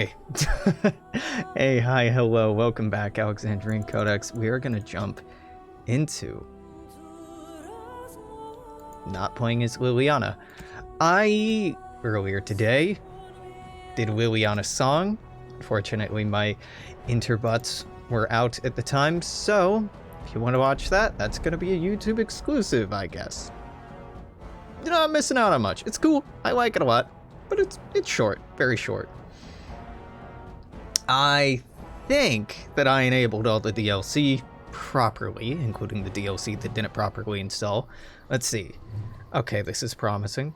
Hey. Hey, hi, hello, welcome back, Alexandrian Codex. We are gonna jump into not playing as Leliana. I, earlier today, did Leliana's song. Fortunately, my interbuts were out at the time, so if you want to watch that, that's gonna be a YouTube exclusive, I guess. You're not missing out on much. It's cool, I like it a lot, but it's short, very short. I think that I enabled all the DLC properly, including the DLC that didn't properly install. Let's see. Okay, this is promising.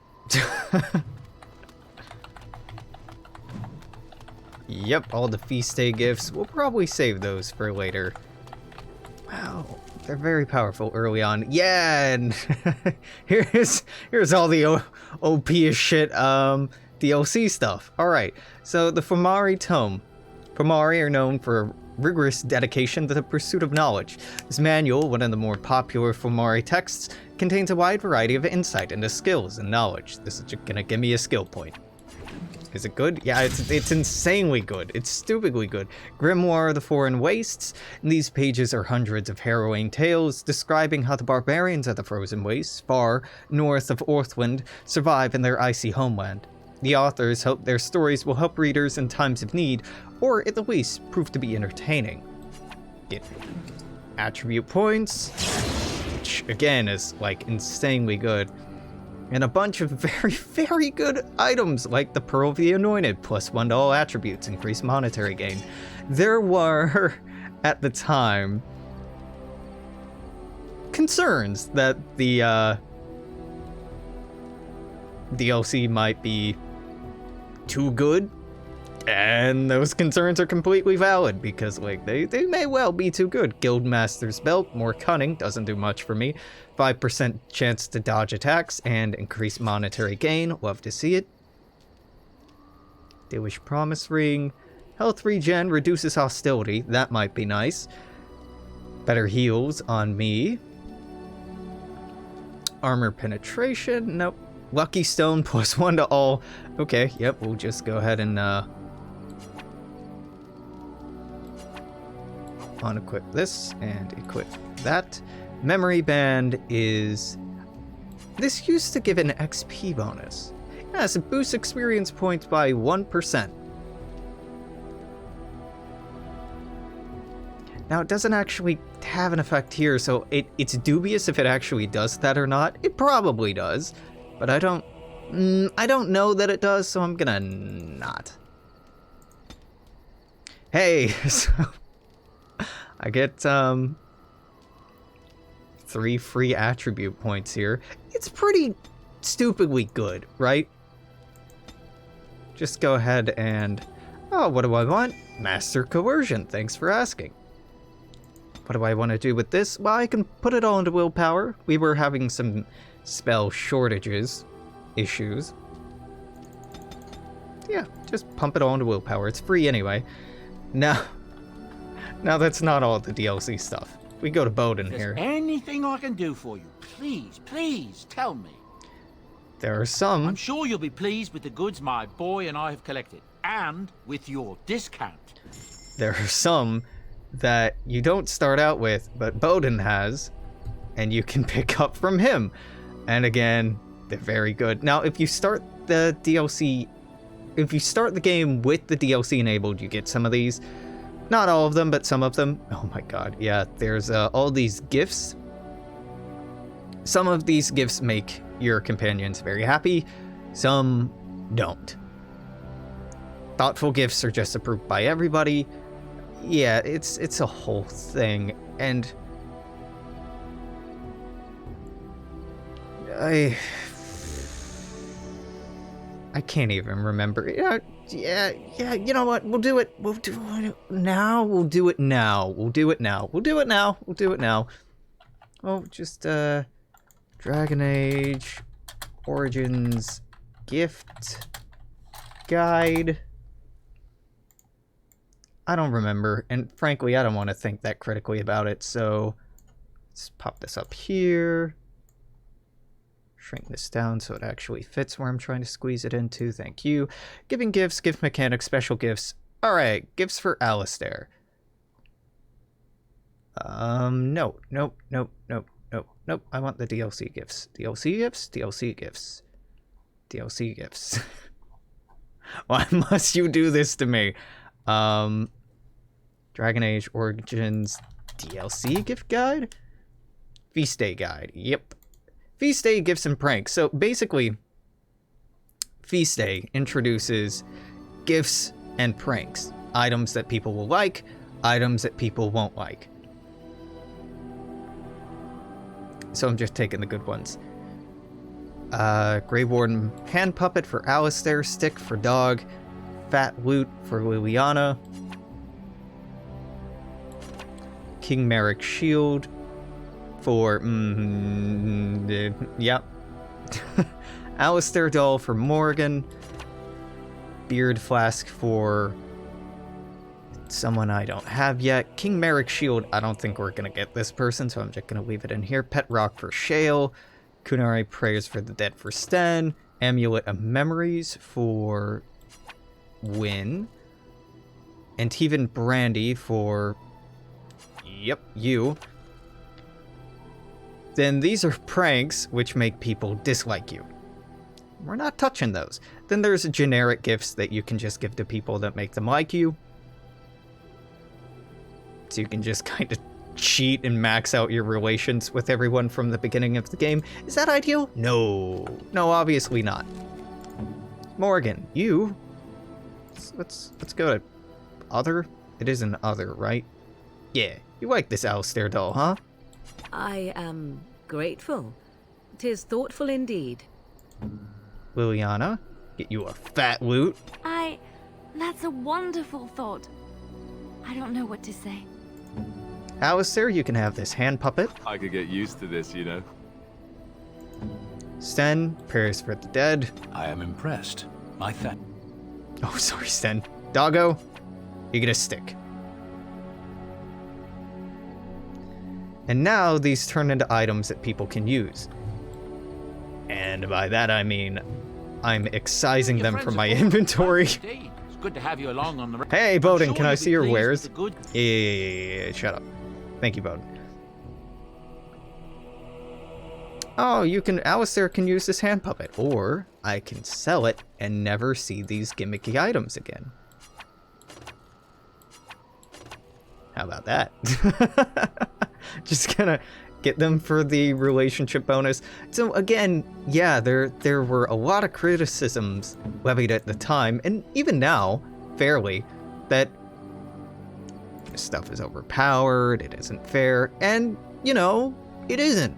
Yep, all the feast day gifts. We'll probably save those for later. Wow, they're very powerful early on. Yeah, and here's all the OP-ish shit DLC stuff. Alright, so the Fomari Tome. Fomari are known for rigorous dedication to the pursuit of knowledge. This manual, one of the more popular Fomari texts, contains a wide variety of insight into skills and knowledge. This is gonna give me a skill point. Is it good? Yeah, it's insanely good. It's stupidly good. Grimoire of the Foreign Wastes. In these pages are hundreds of harrowing tales describing how the barbarians of the Frozen Wastes, far north of Orthwind, survive in their icy homeland. The authors hope their stories will help readers in times of need, or at the least prove to be entertaining. Get attribute points, which again is like insanely good, and a bunch of very, very good items like the Pearl of the Anointed, +1 to all attributes, increased monetary gain. There were, at the time, concerns that the DLC might be too good, and those concerns are completely valid because like they may well be too good. Guildmaster's Belt, more cunning, doesn't do much for me. 5% chance to dodge attacks and increase monetary gain, love to see it. Delish Promise Ring, health regen, reduces hostility, that might be nice. Better heals on me. Armor penetration, nope. Lucky Stone, +1 to all. Okay, yep, we'll just go ahead and unequip this and equip that. Memory Band is... This used to give an XP bonus. Yes, it boosts experience points by 1%. Now, it doesn't actually have an effect here, so it's dubious if it actually does that or not. It probably does. But I don't know that it does, so I'm gonna not. Hey, so I get 3 free attribute points here. It's pretty stupidly good, right? Just go ahead and, oh, what do I want? Master Coercion, thanks for asking. What do I want to do with this? Well, I can put it all into willpower. We were having some spell shortages issues. Yeah, just pump it all into willpower. It's free anyway. Now that's not all the DLC stuff. We go to Bowden here. Anything I can do for you, please tell me. There are some. I'm sure you'll be pleased with the goods my boy and I have collected, and with your discount. There are some that you don't start out with, but Bowden has, and you can pick up from him. And again, they're very good. Now, if you start the DLC, if you start the game with the DLC enabled, you get some of these. Not all of them, but some of them. Oh my god, yeah, there's all these gifts. Some of these gifts make your companions very happy, some don't. Thoughtful gifts are just approved by everybody. Yeah, it's a whole thing, and I can't even remember. Yeah, you know what? We'll do it. We'll do it now. We'll do it now. We'll do it now. We'll do it now. We'll do it now. Oh, just Dragon Age Origins gift guide. I don't remember, and frankly, I don't want to think that critically about it, so let's pop this up here. Shrink this down so it actually fits where I'm trying to squeeze it into. Thank you. Giving gifts, gift mechanics, special gifts. Alright, gifts for Alistair. No. Nope. I want the DLC gifts. DLC gifts? DLC gifts. DLC gifts. Why must you do this to me? Dragon Age Origins DLC gift guide? Feast Day guide. Yep. Feast Day gifts and pranks. So basically, Feast Day introduces gifts and pranks. Items that people will like, items that people won't like. So I'm just taking the good ones. Grey Warden hand puppet for Alistair, stick for dog, fat loot for Leliana, King Merrick shield for yep. Alistair doll for Morrigan, beard flask for someone I don't have yet. King Merrick shield, I don't think we're gonna get this person, so I'm just gonna leave it in here. Pet rock for Shale. Kunari prayers for the dead for Sten. Amulet of memories for Win. Antivan brandy for yep, you. Then these are pranks which make people dislike you. We're not touching those. Then there's generic gifts that you can just give to people that make them like you. So you can just kind of cheat and max out your relations with everyone from the beginning of the game. Is that ideal? No. No, obviously not. Morrigan, you... Let's go to other? It is an other, right? Yeah, you like this Alistair doll, huh? I am grateful. 'Tis thoughtful indeed. Leliana, get you a fat loot. That's a wonderful thought. I don't know what to say. Alistair, you can have this hand puppet. I could get used to this, you know. Sten, prayers for the dead. I am impressed. My thanks. Oh, sorry, Sten. Doggo, you get a stick. And now these turn into items that people can use. And by that I mean, I'm excising them from my inventory. Indeed. It's good to have you along on the... Hey, I'm Bowden, sure can I you'll see be your pleased wares? with the good- Yeah, shut up. Thank you, Bowden. Oh, you can... Alistair can use this hand puppet. Or I can sell it and never see these gimmicky items again. How about that? Just gonna get them for the relationship bonus. So again, yeah, there were a lot of criticisms levied at the time, and even now, fairly, that this stuff is overpowered, it isn't fair, and, you know, it isn't.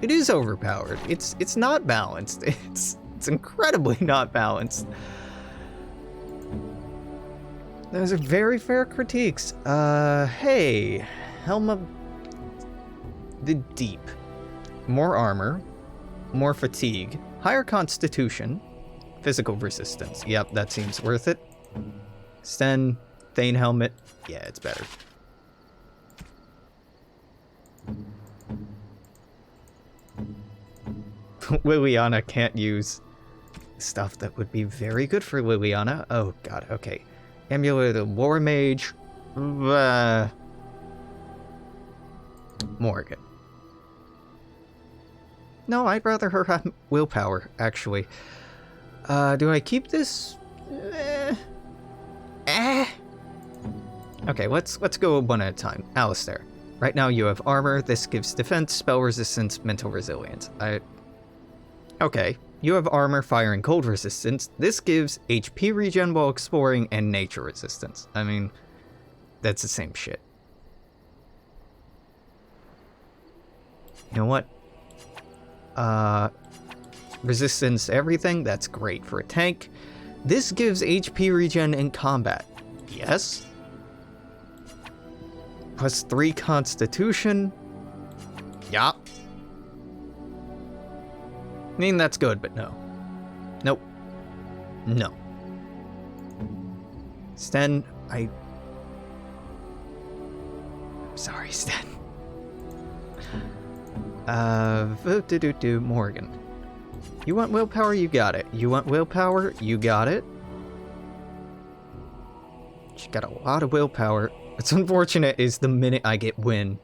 It is overpowered. It's not balanced. It's incredibly not balanced. Those are very fair critiques. Hey, Helm of the Deep. More armor, more fatigue, higher constitution, physical resistance. Yep, that seems worth it. Sten, Thane helmet. Yeah, it's better. Leliana can't use stuff that would be very good for Leliana. Oh god, okay. Amulet of War Mage. Morrigan. No, I'd rather her have willpower, actually. Do I keep this? Okay, let's go one at a time. Alistair. Right now you have armor. This gives defense, spell resistance, mental resilience. Okay. You have armor, fire, and cold resistance. This gives HP regen while exploring and nature resistance. I mean, that's the same shit. You know what? Resistance to everything. That's great for a tank. This gives HP regen in combat. Yes. Plus 3 constitution. Yup. I mean, that's good, but no. Nope. No. Sten, I'm sorry, Sten. Morrigan. You want willpower? You got it. You want willpower? You got it. She got a lot of willpower. What's unfortunate is the minute I get win,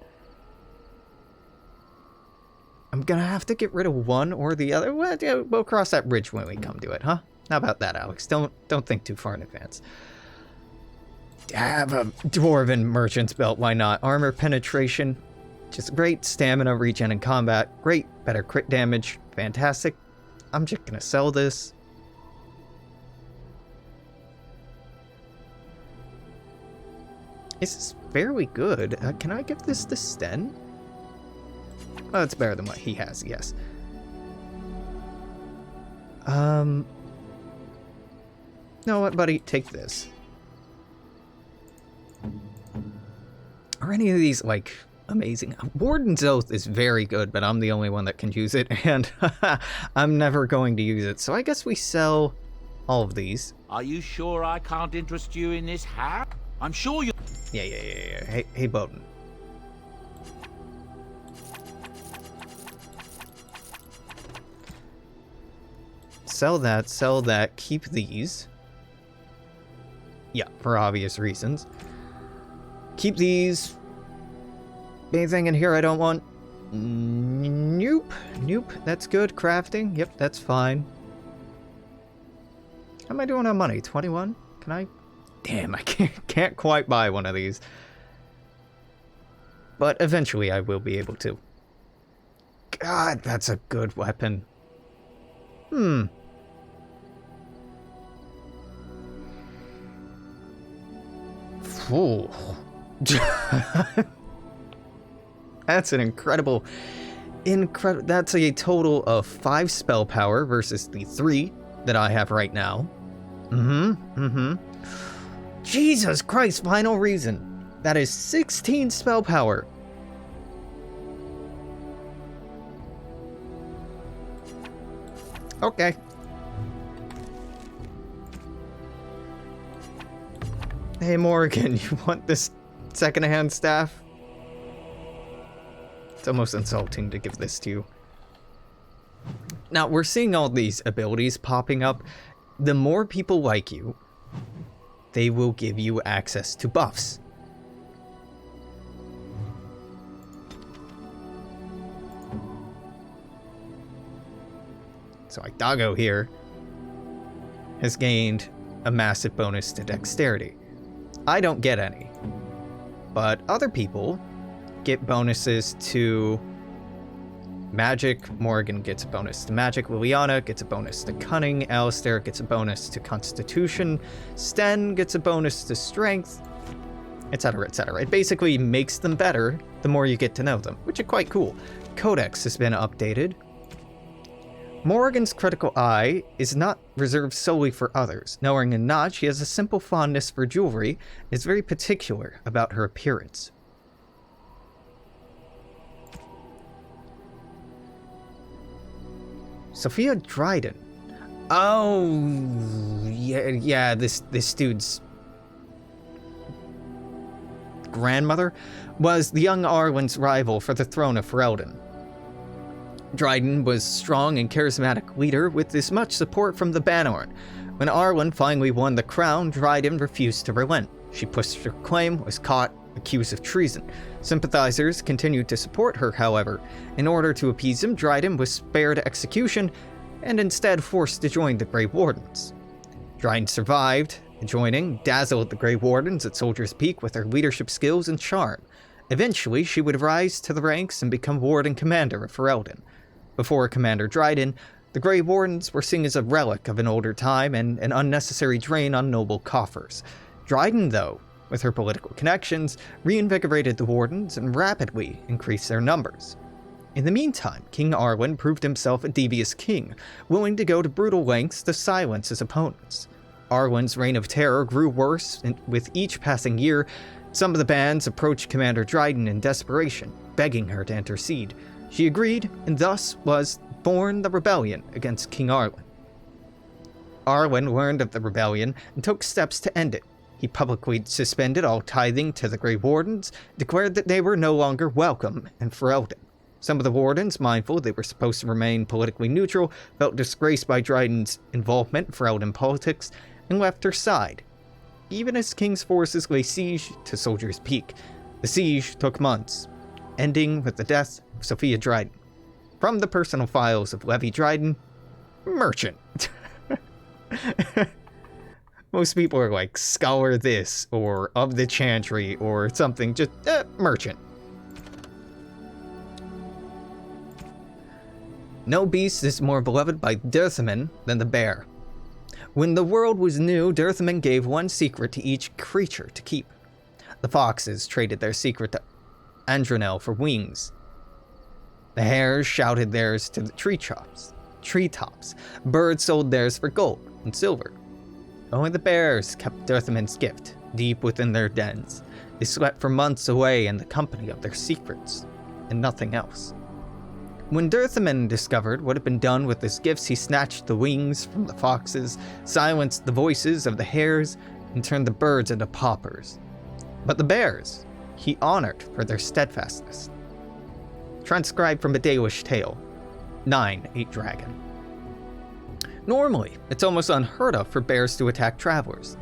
I'm gonna have to get rid of one or the other. Well, yeah, we'll cross that bridge when we come to it, huh? How about that, Alex? Don't think too far in advance. Have a Dwarven Merchant's Belt, why not? Armor penetration, just great. Stamina, regen in combat, great. Better crit damage, fantastic. I'm just gonna sell this. This is fairly good. Can I give this to Sten? Oh, it's better than what he has, yes. You know what, buddy? Take this. Are any of these, like, amazing? Warden's Oath is very good, but I'm the only one that can use it, and I'm never going to use it. So I guess we sell all of these. Are you sure I can't interest you in this hat? I'm sure you... Yeah. Hey, Bowden. Sell that, keep these. Yeah, for obvious reasons. Keep these. Anything in here I don't want? Nope, that's good. Crafting, yep, that's fine. How am I doing on money? 21? Can I? Damn, I can't quite buy one of these. But eventually I will be able to. God, that's a good weapon. Ooh. That's an incredible... That's a total of 5 spell power versus the 3 that I have right now. Jesus Christ, final reason. That is 16 spell power. Okay. Hey Morrigan, you want this secondhand staff? It's almost insulting to give this to you. Now, we're seeing all these abilities popping up. The more people like you, they will give you access to buffs. So like Doggo here has gained a massive bonus to dexterity. I don't get any, but other people get bonuses to magic. Morrigan gets a bonus to magic. Leliana gets a bonus to cunning. Alistair gets a bonus to constitution. Sten gets a bonus to strength, etc., etc. It basically makes them better the more you get to know them, which is quite cool. Codex has been updated. Morrigan's critical eye is not reserved solely for others. Knowing or not, she has a simple fondness for jewelry and is very particular about her appearance. Sophia Dryden. Oh, yeah, this dude's grandmother was the young Arwen's rival for the throne of Ferelden. Dryden was a strong and charismatic leader with this much support from the Banorn. When Arwen finally won the crown, Dryden refused to relent. She pushed her claim, was caught, accused of treason. Sympathizers continued to support her, however. In order to appease him, Dryden was spared execution and instead forced to join the Grey Wardens. Dryden survived, joining, dazzled the Grey Wardens at Soldier's Peak with her leadership skills and charm. Eventually, she would rise to the ranks and become Warden Commander of Ferelden. Before Commander Dryden, the Grey Wardens were seen as a relic of an older time and an unnecessary drain on noble coffers. Dryden, though, with her political connections, reinvigorated the Wardens and rapidly increased their numbers. In the meantime, King Arwen proved himself a devious king, willing to go to brutal lengths to silence his opponents. Arwen's reign of terror grew worse with each passing year. Some of the bands approached Commander Dryden in desperation, begging her to intercede. She agreed, and thus was born the rebellion against King Arwen. Arwen learned of the rebellion and took steps to end it. He publicly suspended all tithing to the Grey Wardens, declared that they were no longer welcome in Ferelden. Some of the wardens, mindful they were supposed to remain politically neutral, felt disgraced by Dryden's involvement in Ferelden politics and left her side. Even as King's forces lay siege to Soldier's Peak, the siege took months, ending with the death of Sophia Dryden. From the personal files of Levi Dryden, merchant. Most people are like, scholar this, or of the chantry, or something, just, merchant. No beast is more beloved by Dirthaman than the bear. When the world was new, Dirthaman gave one secret to each creature to keep. The foxes traded their secret to Andronel for wings. The hares shouted theirs to the treetops. Birds sold theirs for gold and silver. Only the bears kept Dirthaman's gift deep within their dens. They slept for months away in the company of their secrets, and nothing else. When Dirthaman discovered what had been done with his gifts, he snatched the wings from the foxes, silenced the voices of the hares, and turned the birds into paupers. But the bears he honored for their steadfastness. Transcribed from a Dalish tale, 9-8 Dragon. Normally, it's almost unheard of for bears to attack travelers.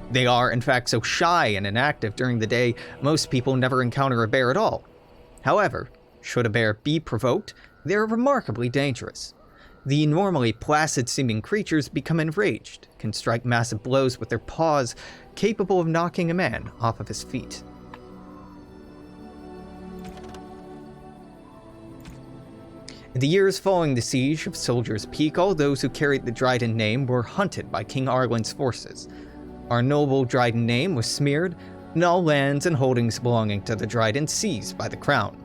They are, in fact, so shy and inactive during the day, most people never encounter a bear at all. However, should a bear be provoked, they are remarkably dangerous. The normally placid-seeming creatures become enraged, can strike massive blows with their paws, capable of knocking a man off of his feet. In the years following the siege of Soldier's Peak, all those who carried the Dryden name were hunted by King Arlen's forces. Our noble Dryden name was smeared, and all lands and holdings belonging to the Dryden seized by the crown.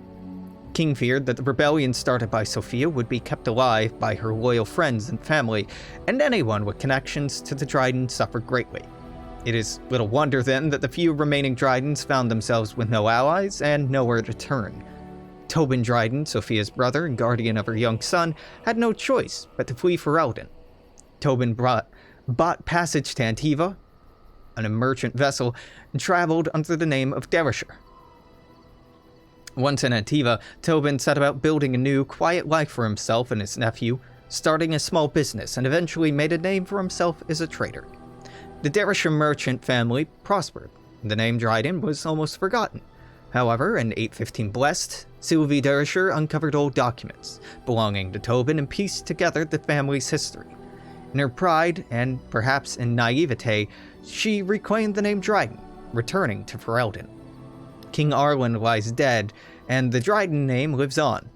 King feared that the rebellion started by Sophia would be kept alive by her loyal friends and family, and anyone with connections to the Dryden suffered greatly. It is little wonder then that the few remaining Drydens found themselves with no allies and nowhere to turn. Tobin Dryden, Sophia's brother and guardian of her young son, had no choice but to flee Ferelden. Tobin bought passage to Antiva on a merchant vessel and traveled under the name of Derrisher. Once in Antiva, Tobin set about building a new, quiet life for himself and his nephew, starting a small business, and eventually made a name for himself as a trader. The Derrisher merchant family prospered. The name Dryden was almost forgotten. However, in 815 Blessed, Sylvie Derrisher uncovered old documents belonging to Tobin and pieced together the family's history. In her pride, and perhaps in naivete, she reclaimed the name Dryden, returning to Ferelden. King Arlen lies dead, and the Dryden name lives on.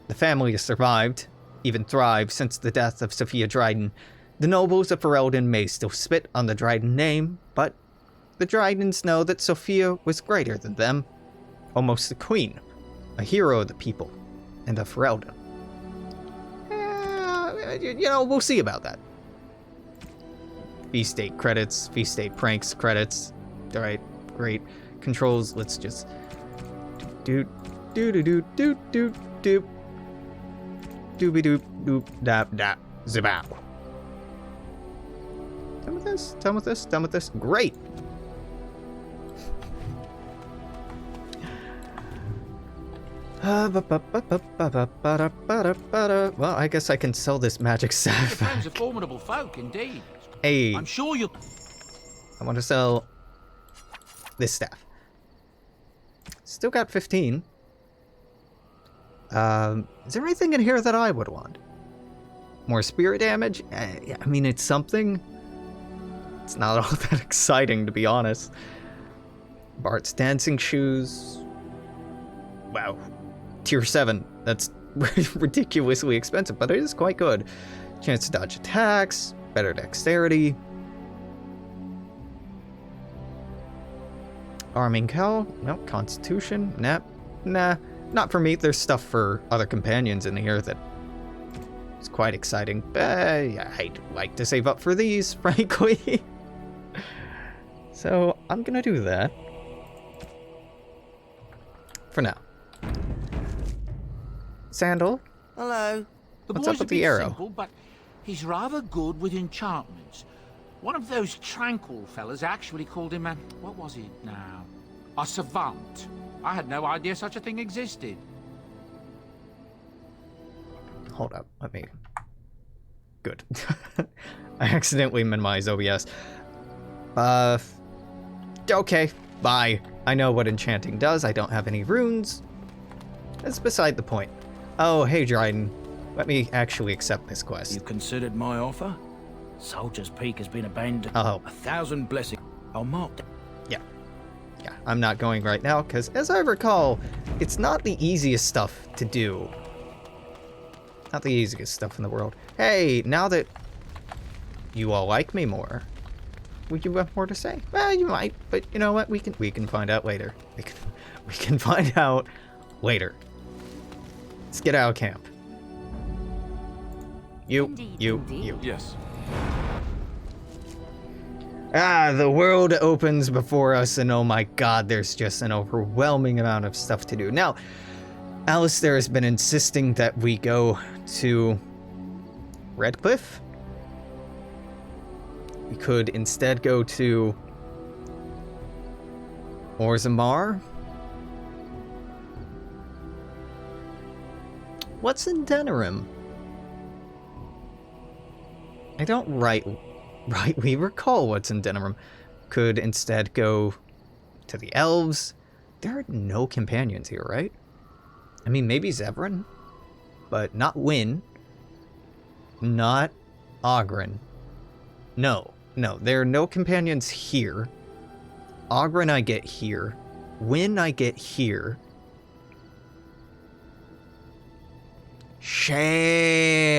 The family has survived, even thrived since the death of Sophia Dryden. The nobles of Ferelden may still spit on the Dryden name, but the Drydens know that Sophia was greater than them, almost a queen, a hero of the people, and of Ferelden. We'll see about that. Feast State credits, Feast State pranks credits. Alright, great. Controls, let's just do dooby doop dap dap zibow. Done with this. Great. Well, I guess I can sell this magic staff. Your friends are formidable folk, indeed. Hey, I'm sure you. I want to sell this staff. Still got 15. Is there anything in here that I would want? More spirit damage? I mean, it's something. It's not all that exciting, to be honest. Bart's dancing shoes. Wow. Tier 7. That's ridiculously expensive, but it is quite good. Chance to dodge attacks, better dexterity. Arming Cow? No. Constitution? Nah. Not for me. There's stuff for other companions in here that is quite exciting. I'd like to save up for these, frankly. So, I'm gonna do that. For now. Sandal? Hello. The What's boy's up with a the bit arrow? simple, but he's rather good with enchantments. One of those tranquil fellas actually called him a... what was it now? A savant. I had no idea such a thing existed. hold up. Let me... Good. I accidentally minimized OBS. Okay, bye. I know what enchanting does. I don't have any runes. That's beside the point. Oh, hey, Dryden. Let me actually accept this quest. You considered my offer? Soldier's Peak has been abandoned. I'll help. 1,000 blessings. I'll mark that. Yeah, I'm not going right now, because as I recall, it's not the easiest stuff to do. Not the easiest stuff in the world. Hey, now that you all like me more, would you have more to say? Well, you might, but you know what? We can find out later. We can find out later. Let's get out of camp. You. Yes. The world opens before us, and oh my god, there's just an overwhelming amount of stuff to do. Now, Alistair has been insisting that we go to Redcliffe. We could instead go to Orzammar. What's in Denerim? I don't rightly recall what's in Denerim. Could instead go to the elves. There are no companions here, right? I mean, maybe Zevran, but not Wynn, not Oghren. No, there are no companions here. Oghren I get here. Wynn I get here. Shale.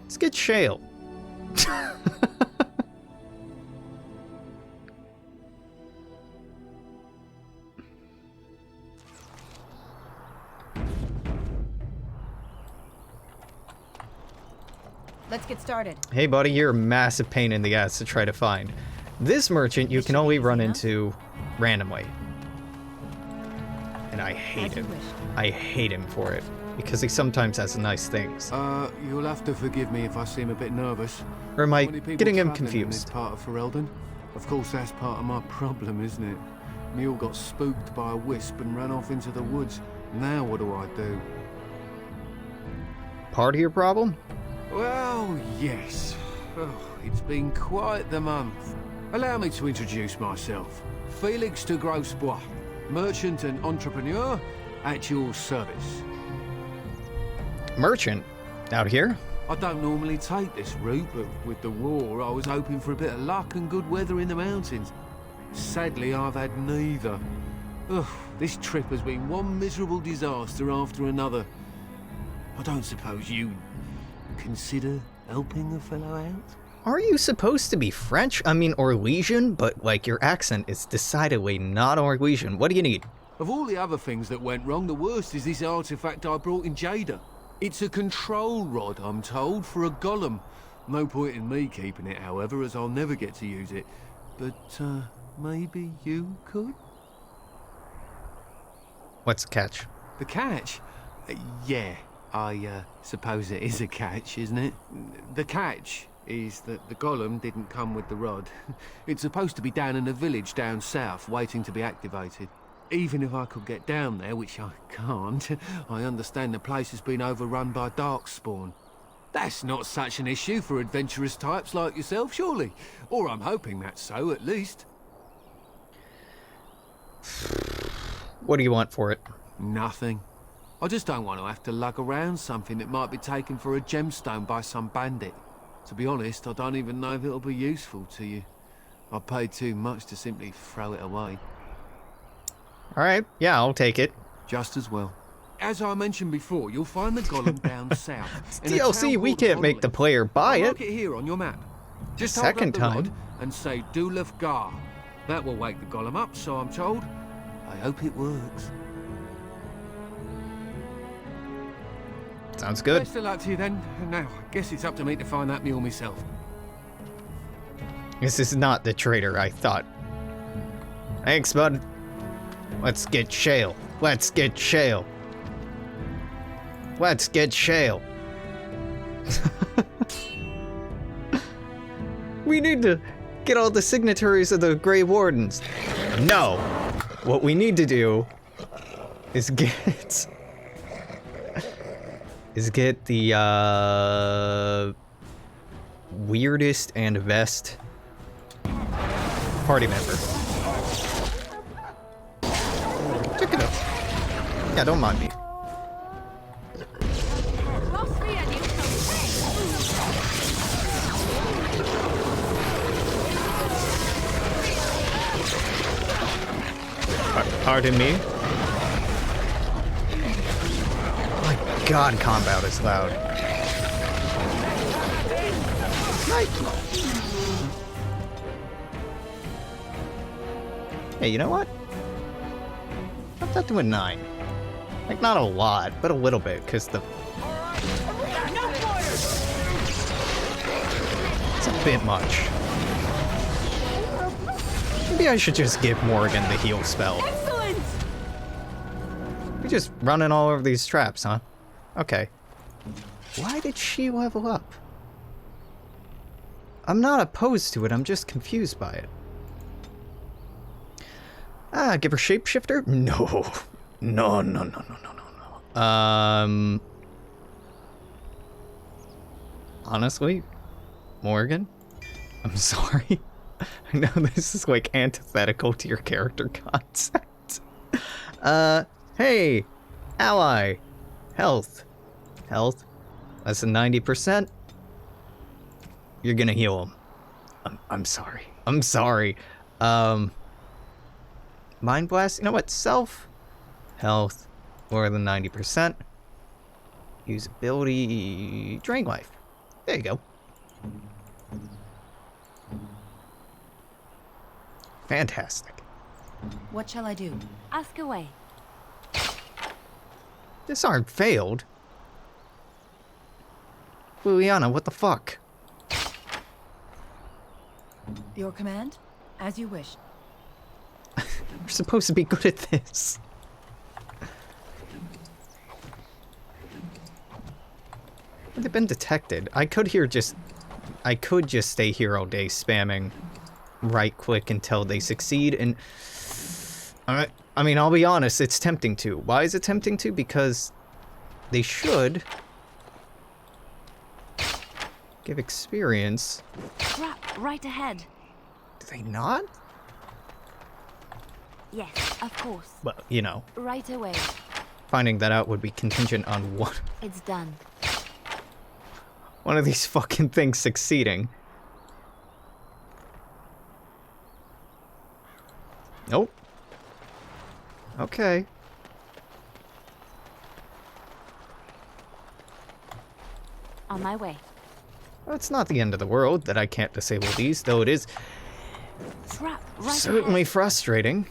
Let's get Shale. Let's get started. Hey buddy, you're a massive pain in the ass to try to find. This merchant you can only run into randomly. And I hate him. I hate him for it. Because he sometimes has nice things. You'll have to forgive me if I seem a bit nervous. Or am I Many people getting him travelling in this confused? part of Ferelden. Of course, that's part of my problem, isn't it? Mule got spooked by a wisp and ran off into the woods. Now what do I do? Part of your problem? Well, yes. Oh, it's been quite the month. Allow me to introduce myself. Felix de Grosbois, merchant and entrepreneur at your service. Merchant? Out here? I don't normally take this route, but with the war, I was hoping for a bit of luck and good weather in the mountains. Sadly, I've had neither. Ugh, this trip has been one miserable disaster after another. I don't suppose you consider helping a fellow out? Are you supposed to be French? I mean, Orlesian, but like your accent is decidedly not Orlesian. What do you need? Of all the other things that went wrong, the worst is this artifact I brought in Jada. It's a control rod, I'm told, for a golem. No point in me keeping it, however, as I'll never get to use it. But, maybe you could? What's the catch? The catch? Yeah, I suppose it is a catch, isn't it? The catch is that the golem didn't come with the rod. It's supposed to be down in a village down south, waiting to be activated. Even if I could get down there, which I can't, I understand the place has been overrun by Darkspawn. That's not such an issue for adventurous types like yourself, surely? Or I'm hoping that's so, at least. What do you want for it? Nothing. I just don't want to have to lug around something that might be taken for a gemstone by some bandit. To be honest, I don't even know if it'll be useful to you. I paid too much to simply throw it away. Alright, yeah, I'll take it. Just as well. As I mentioned before, you'll find the golem down south. It's DLC, we can't make the player buy Mark it. it here on your map. Just Second hold up the time. rod and say Dulaf Gar. That will wake the golem up, so I'm told. I hope it works. Sounds good. Best of luck to you then. Now, I guess it's up to me to find that mule myself. This is not the traitor I thought. Thanks, bud. Let's get Shale. Let's get Shale. Let's get Shale. We need to Get all the signatories of the Grey Wardens. No! What we need to do is get... the, weirdest and best party member. Check it out. Yeah, don't mind me. Pardon me? My god, combat is loud. Hey, you know what? Up that to a 9. Like, not a lot, but a little bit, because the... It's a bit much. Maybe I should just give Morrigan the heal spell. Excellent! We're just running all over these traps, huh? Okay. Why did she level up? I'm not opposed to it, I'm just confused by it. Ah, give her shapeshifter? No. No. Honestly, Morrigan, I'm sorry. I know this is like antithetical to your character concept. Hey, ally, health, less than 90%. You're gonna heal him. I'm sorry. Mind blast. You know what? Self, health, more than 90%. Use ability, drain life. There you go. Fantastic. What shall I do? Ask away. Disarm failed. Leliana, what the fuck? Your command? As you wish. We're supposed to be good at this. They've been detected. I could just stay here all day spamming right click until they succeed, and I mean, I'll be honest, it's tempting to. Why is it tempting to? Because they should give experience. Crap, right ahead. Do they not? Yes, of course. Well, you know, Right away. finding that out would be contingent on It's done. one of these fucking things succeeding. Nope. Okay. On my way. Well, it's not the end of the world that I can't disable these, though it is Crap, right certainly ahead. frustrating.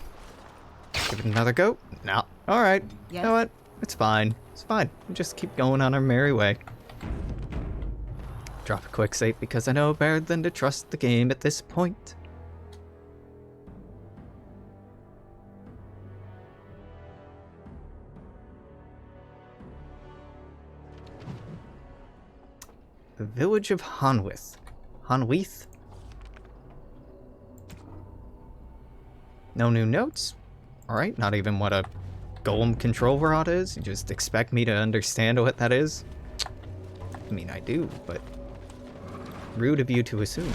Give it another go? No. Alright. You know what? It's fine. It's fine. We'll just keep going on our merry way. Drop a quick save because I know better than to trust the game at this point. The village of Honnleath. Honnleath? No new notes? Alright, not even what a golem control rod is? You just expect me to understand what that is? I mean, I do, but rude of you to assume. Is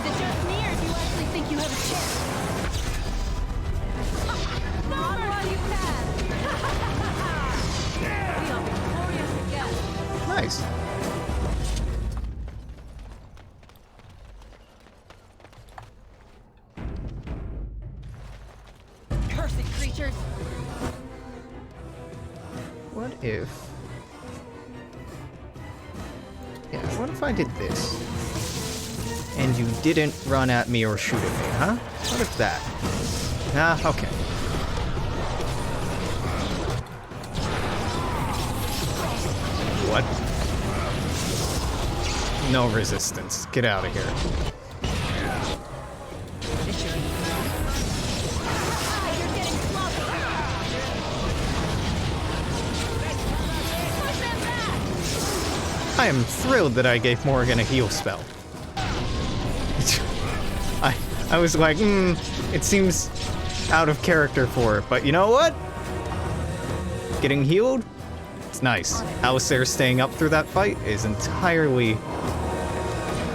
it just me, or do you actually think you have a chance? Not while you can! We are victorious again! Nice. Cursed creatures! What if... Yeah, what if I did this? And you didn't run at me or shoot at me, huh? What if that? Ah, okay. What? No resistance. Get out of here. You're getting sloppy! Push them back! I am thrilled that I gave Morrigan a heal spell. I was like, it seems out of character for her, but you know what? Getting healed? It's nice. Alistair staying up through that fight is entirely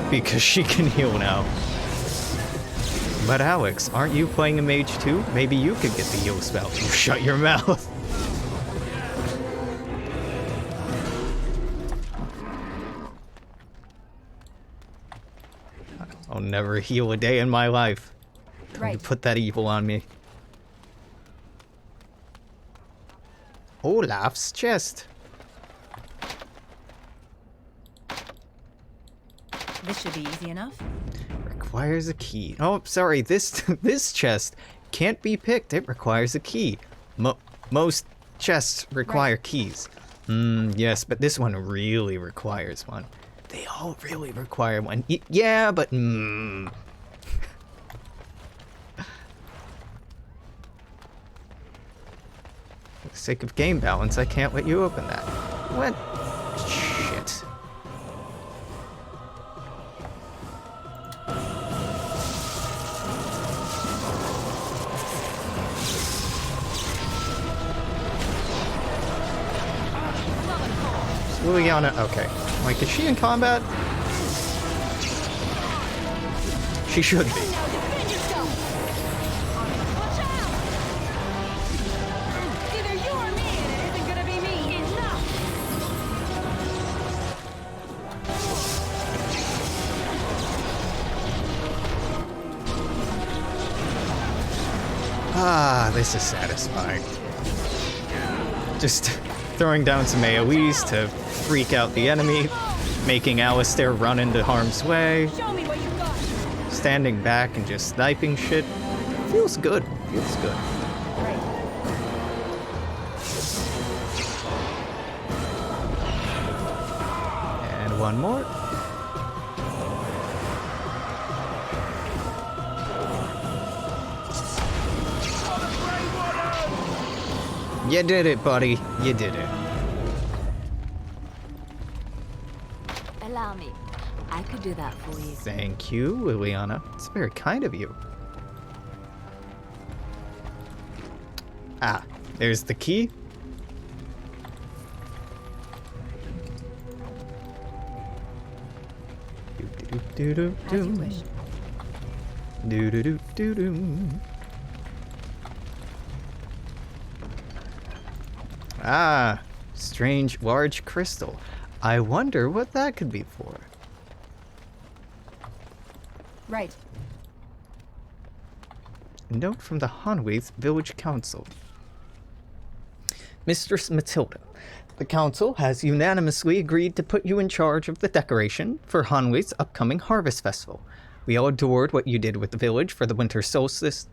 because she can heal now. But Alex, aren't you playing a mage too? Maybe you could get the heal spell. Shut your mouth. I'll never heal a day in my life. Trying to put that evil on me. Olaf's chest. This should be easy enough. Requires a key. Oh, sorry. This chest can't be picked. It requires a key. Most chests require keys. Yes, but this one really requires one. They all really require one. Yeah, but For the sake of game balance, I can't let you open that. What? Shit. Leliana, okay. Like, is she in combat? She should be. Ah, this is satisfying. Just throwing down some AoEs to freak out the enemy, making Alistair run into harm's way, standing back and just sniping shit. Feels good. Feels good. And one more. You did it, buddy. You did it. Allow me. I could do that for you. Thank you, Leliana. It's very kind of you. Ah, there's the key. As you wish. Ah, strange large crystal. I wonder what that could be for. Right. Note from the Honnleath Village Council. Mistress Matilda, the council has unanimously agreed to put you in charge of the decoration for Honnleath's upcoming harvest festival. We all adored what you did with the village for the winter solstice.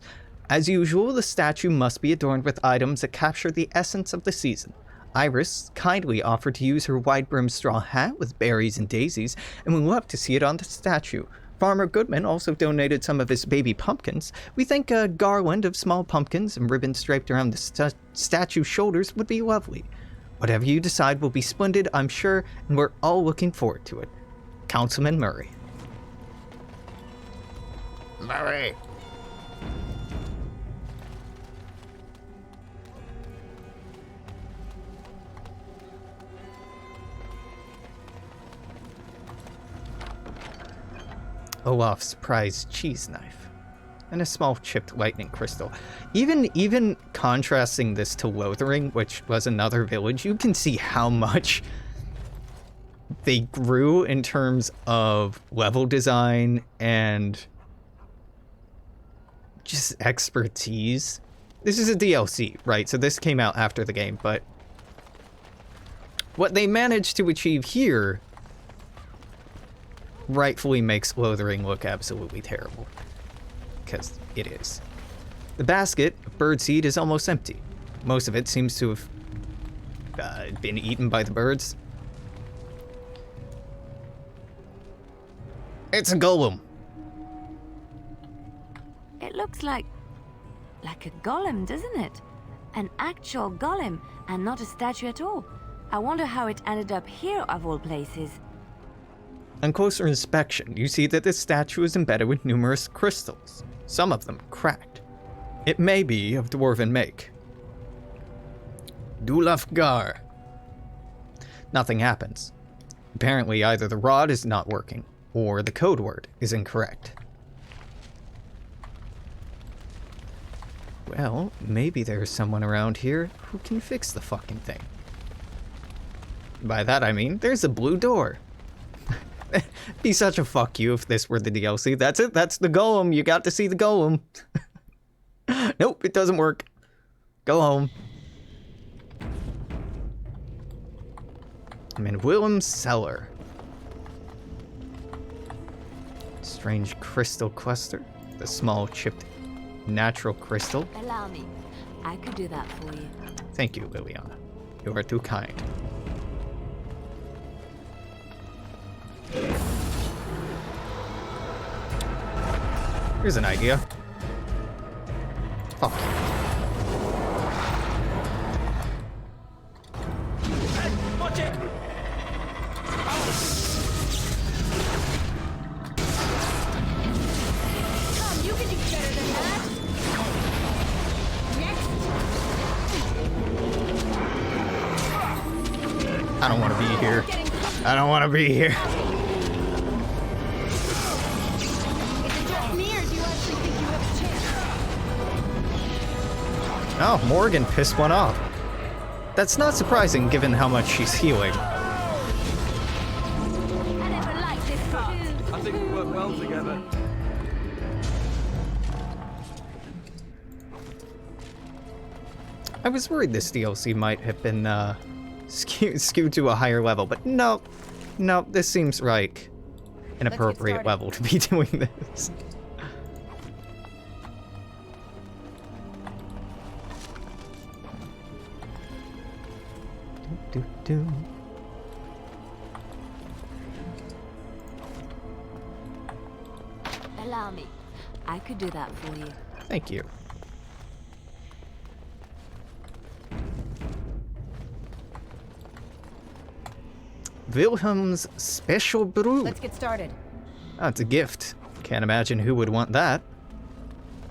As usual, the statue must be adorned with items that capture the essence of the season. Iris kindly offered to use her wide-brimmed straw hat with berries and daisies, and would love to see it on the statue. Farmer Goodman also donated some of his baby pumpkins. We think a garland of small pumpkins and ribbons striped around the statue's shoulders would be lovely. Whatever you decide will be splendid, I'm sure, and we're all looking forward to it. Councilman Murray. Murray! Olaf's prized cheese knife, and a small chipped lightning crystal. Even contrasting this to Lothering, which was another village, you can see how much they grew in terms of level design and just expertise. This is a DLC, right? So this came out after the game, but what they managed to achieve here rightfully makes Lothering look absolutely terrible. Because it is. The basket of birdseed is almost empty. Most of it seems to have been eaten by the birds. It's a golem. It looks like a golem, doesn't it? An actual golem, and not a statue at all. I wonder how it ended up here of all places. On closer inspection, you see that this statue is embedded with numerous crystals, some of them cracked. It may be of dwarven make. Dulafgar. Nothing happens. Apparently, either the rod is not working, or the code word is incorrect. Well, maybe there's someone around here who can fix the fucking thing. By that I mean, there's a blue door. Be such a fuck you if this were the DLC. That's it, that's the golem. You got to see the golem. Nope, it doesn't work. Go home. I'm in Willem's cellar. Strange crystal cluster. The small chipped natural crystal. Allow me. I could do that for you. Thank you, Leliana. You are too kind. Here's an idea. Fuck you. Watch it! Come, you can do better than that. Next. I don't want to be here. I don't want to be here. Is it just me, or do you actually think you have a chance? Oh, Morrigan pissed one off. That's not surprising given how much she's healing. I never liked this part. I think we work well together. I was worried this DLC might have been skewed to a higher level, but no, this seems like an appropriate level to be doing this. Do. Allow me. I could do that for you. Thank you. Wilhelm's special brew. Let's get started. Oh, it's a gift. Can't imagine who would want that.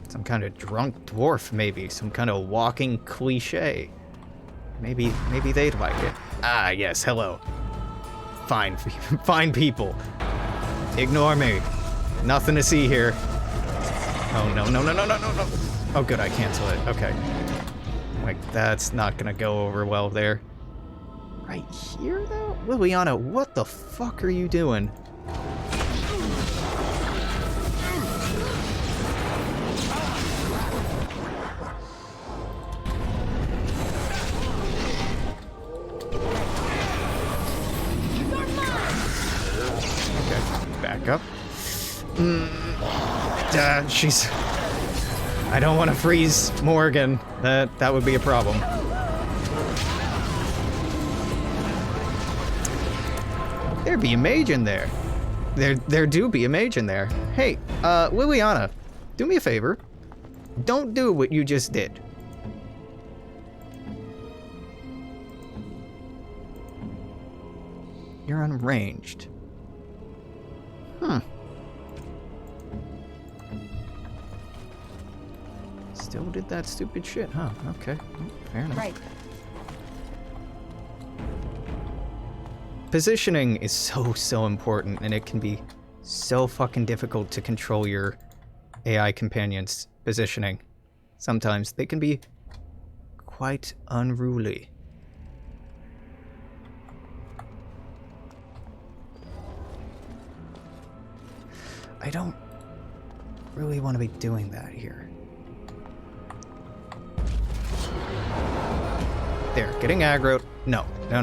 Some kind of drunk dwarf, maybe. Some kind of walking cliche. Maybe they'd like it. Ah, yes, hello. Fine people. Ignore me. Nothing to see here. Oh, no. Oh, good, I cancel it. Okay. Like, that's not gonna go over well there. Right here, though? Leliana, what the fuck are you doing? Back up. She's... I don't want to freeze Morrigan. That would be a problem. There'd be a mage in there. There do be a mage in there. Hey, Leliana, do me a favor. Don't do what you just did. You're unranged. Still did that stupid shit, huh? Okay, fair enough. Right. Positioning is so important, and it can be so fucking difficult to control your AI companions' positioning. Sometimes they can be quite unruly. I don't really want to be doing that here. There, getting aggroed. No. You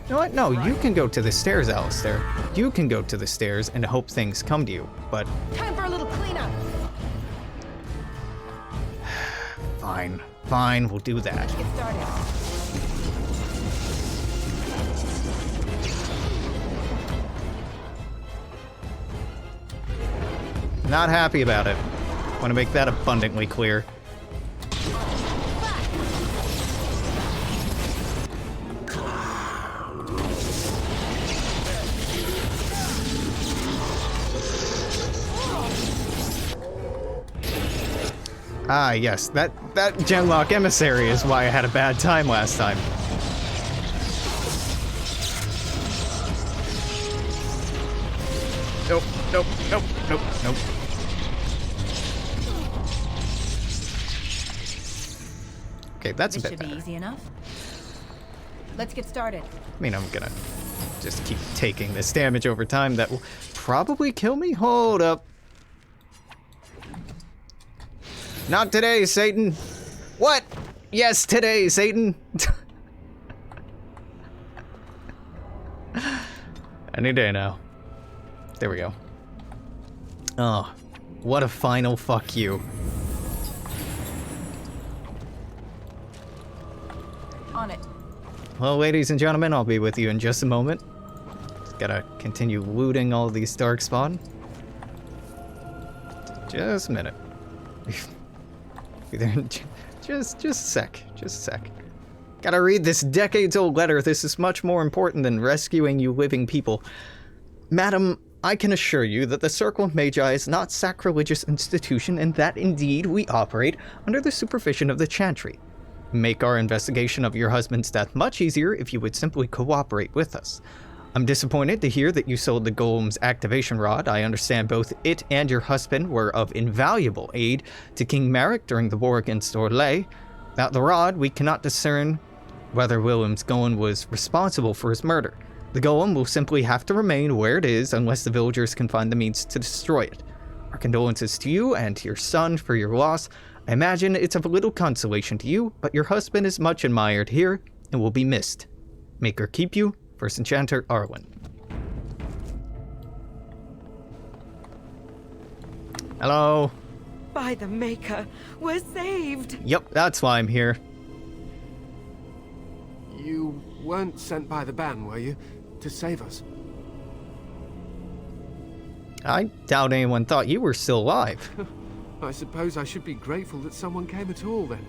know what? No, you can go to the stairs, Alistair. You can go to the stairs and hope things come to you, but... Time for a little cleanup. Fine, we'll do that. Let's get started. Not happy about it. Want to make that abundantly clear. Ah, yes, that Genlock emissary is why I had a bad time last time. Nope, nope, nope, nope, nope. Okay, that's a This bit should be better. easy enough. Let's get started. I mean, I'm gonna just keep taking this damage over time. That will probably kill me. Hold up. Not today, Satan. What? Yes, today, Satan. Any day now. There we go. Oh, what a final fuck you. On it. Well, ladies and gentlemen, I'll be with you in just a moment. Just gotta continue looting all these Darkspawn. Just a minute. Just a sec. Just a sec. Gotta read this decades-old letter. This is much more important than rescuing you living people. Madam, I can assure you that the Circle of Magi is not a sacrilegious institution, and that indeed we operate under the supervision of the Chantry. Make our investigation of your husband's death much easier if you would simply cooperate with us. I'm disappointed to hear that you sold the Golem's activation rod. I understand both it and your husband were of invaluable aid to King Merrick during the war against Orlais. Without the rod, we cannot discern whether Willem's Golem was responsible for his murder. The Golem will simply have to remain where it is unless the villagers can find the means to destroy it. Our condolences to you and to your son for your loss. I imagine it's of little consolation to you, but your husband is much admired here and will be missed. Maker keep you, First Enchanter Arwen. Hello. By the Maker, we're saved! Yep, that's why I'm here. You weren't sent by the ban, were you? To save us? I doubt anyone thought you were still alive. I suppose I should be grateful that someone came at all, then.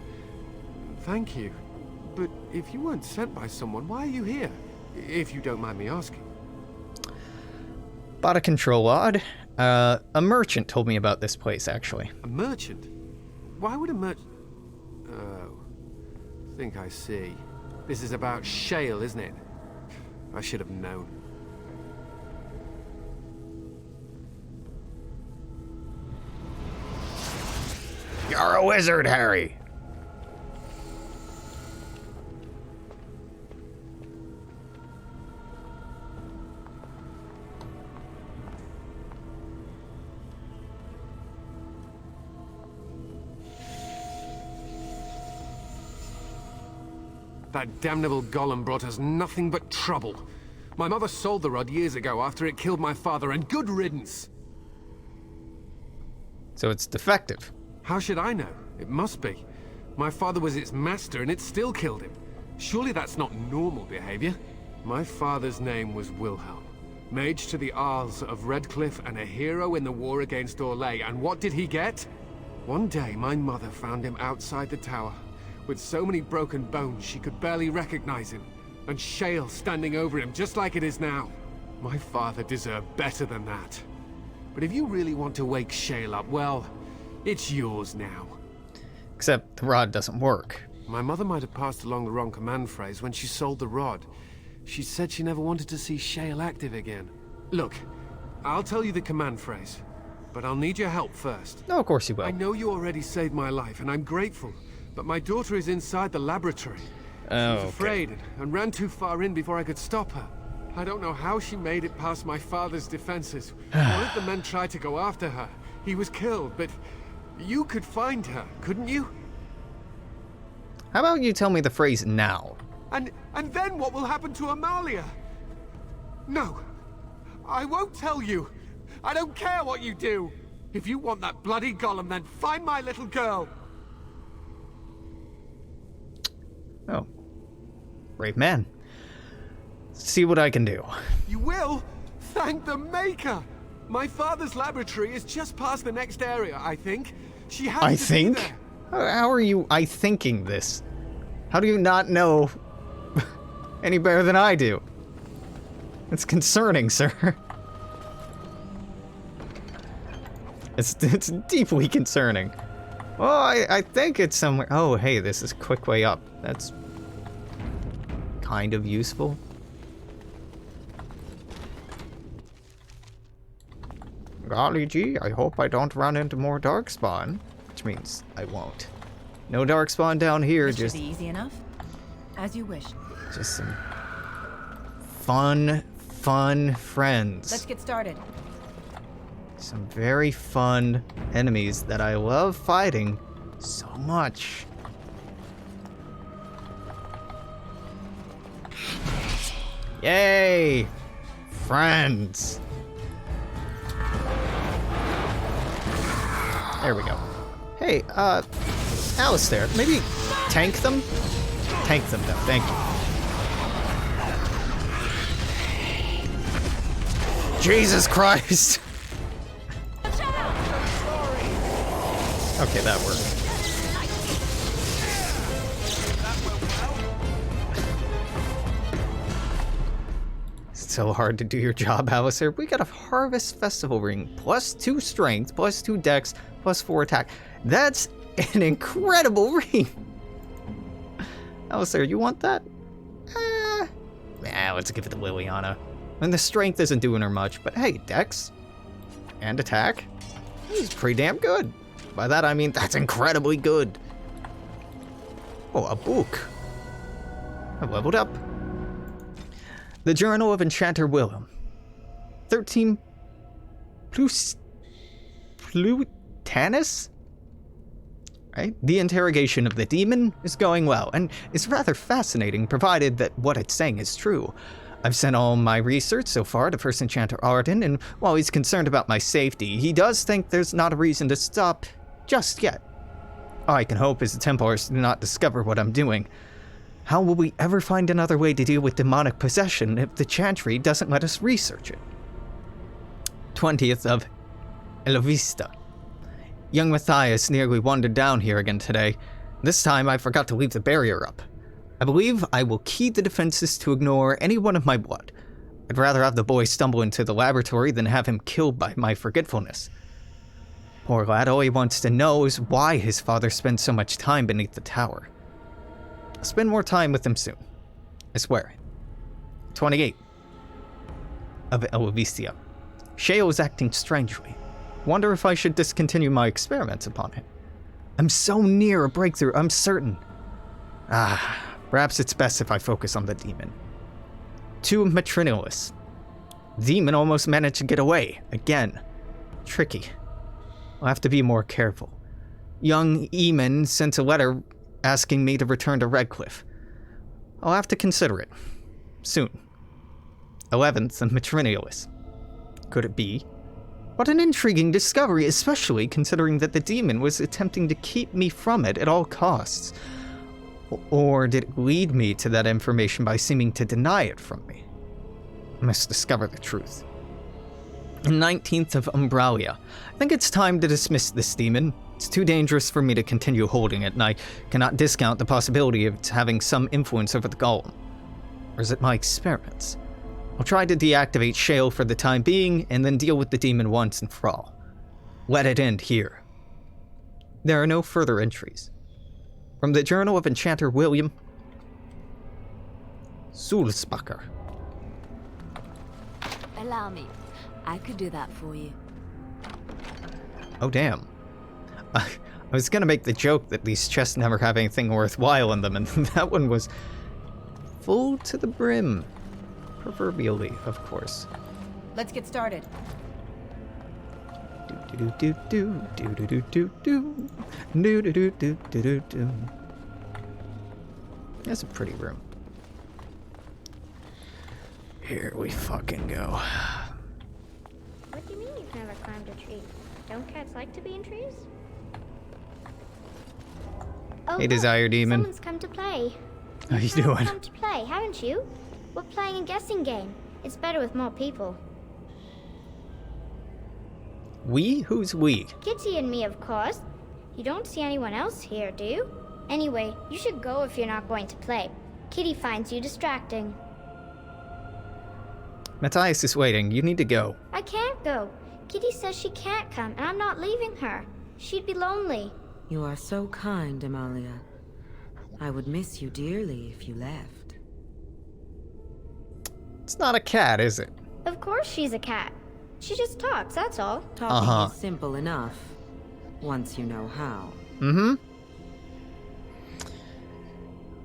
Thank you. But if you weren't sent by someone, why are you here? If you don't mind me asking. Bought a control rod. A merchant told me about this place, actually. A merchant? Why would a merchant... Oh. Think I see. This is about shale, isn't it? I should have known. You're a wizard, Harry. That damnable golem brought us nothing but trouble. My mother sold the rod years ago after it killed my father, and good riddance. So it's defective. How should I know? It must be. My father was its master, and it still killed him. Surely that's not normal behavior. My father's name was Wilhelm, mage to the Isles of Redcliffe and a hero in the war against Orlais. And what did he get? One day, my mother found him outside the tower, with so many broken bones she could barely recognize him, and shale standing over him just like it is now. My father deserved better than that. But if you really want to wake shale up, well, it's yours now. Except the rod doesn't work. My mother might have passed along the wrong command phrase when she sold the rod. She said she never wanted to see shale active again. Look, I'll tell you the command phrase, but I'll need your help first. No, of course you will. I know you already saved my life, and I'm grateful, but my daughter is inside the laboratory. She was afraid and ran too far in before I could stop her. I don't know how she made it past my father's defenses. One of the men tried to go after her. He was killed, but you could find her, couldn't you? How about you tell me the phrase now? And then what will happen to Amalia? No, I won't tell you. I don't care what you do. If you want that bloody golem, then find my little girl. Oh. Brave man. See what I can do. You will? Thank the Maker! My father's laboratory is just past the next area, I think. She has I to think? be there. How are you thinking this? How do you not know any better than I do? It's concerning, sir. It's deeply concerning. Well, I think it's somewhere. Oh, hey, this is a quick way up. That's kind of useful. Golly gee, I hope I don't run into more Darkspawn. Which means I won't. No Darkspawn down here, This just should be easy enough. As you wish. just some fun friends. Let's get started. Some very fun enemies that I love fighting so much. Yay! Friends! There we go. Hey, Alistair, maybe tank them? Tank them though, thank you. Jesus Christ! Okay, that worked. It's so hard to do your job, Alistair. We got a Harvest Festival ring, +2 strength, +2 dex, +4 attack. That's an incredible ring! Alistair, you want that? Let's give it to Leliana. And the strength isn't doing her much, but hey, dex and attack is pretty damn good. By that I mean that's incredibly good. Oh, a book. I leveled up. The Journal of Enchanter Willem. 13 Plutanus? Right? The interrogation of the demon is going well, and it's rather fascinating, provided that what it's saying is true. I've sent all my research so far to First Enchanter Arden, and while he's concerned about my safety, he does think there's not a reason to stop just yet. All I can hope is the Templars do not discover what I'm doing. How will we ever find another way to deal with demonic possession if the Chantry doesn't let us research it? 20th of Elavista. Young Matthias nearly wandered down here again today. This time I forgot to leave the barrier up. I believe I will key the defenses to ignore any one of my blood. I'd rather have the boy stumble into the laboratory than have him killed by my forgetfulness. Poor lad, all he wants to know is why his father spends so much time beneath the tower. I'll spend more time with him soon. I swear. 28 of Elvicia. Shale is acting strangely. Wonder if I should discontinue my experiments upon him. I'm so near a breakthrough, I'm certain. Perhaps it's best if I focus on the demon. 2 Matrinilis. Demon almost managed to get away, again. Tricky. I'll have to be more careful. Young Eamon sent a letter asking me to return to Redcliffe. I'll have to consider it. Soon. 11th of Matrinilis. Could it be? What an intriguing discovery, especially considering that the demon was attempting to keep me from it at all costs. Or did it lead me to that information by seeming to deny it from me? I must discover the truth. 19th of Umbralia. I think it's time to dismiss this demon. It's too dangerous for me to continue holding it, and I cannot discount the possibility of it having some influence over the golem. Or is it my experiments? I'll try to deactivate Shale for the time being, and then deal with the demon once and for all. Let it end here. There are no further entries. From the Journal of Enchanter William Sulzbacher. Allow me. I could do that for you. Oh, damn. I was gonna make the joke that these chests never have anything worthwhile in them, and that one was full to the brim. Proverbially, of course. Let's get started. That's a pretty room. Here we fucking go. What do you mean you've never climbed a tree? Don't cats like to be in trees? Oh, Hey, Desire Demon. Someone's come to play. How you You've doing? come to play, haven't you? We're playing a guessing game. It's better with more people. We? Who's we? Kitty and me, of course. You don't see anyone else here, do you? Anyway, you should go if you're not going to play. Kitty finds you distracting. Matthias is waiting. You need to go. I can't go. Kitty says she can't come, and I'm not leaving her. She'd be lonely. You are so kind, Amalia. I would miss you dearly if you left. It's not a cat, is it? Of course she's a cat. She just talks, that's all. Talking is simple enough, once you know how. Mm-hmm.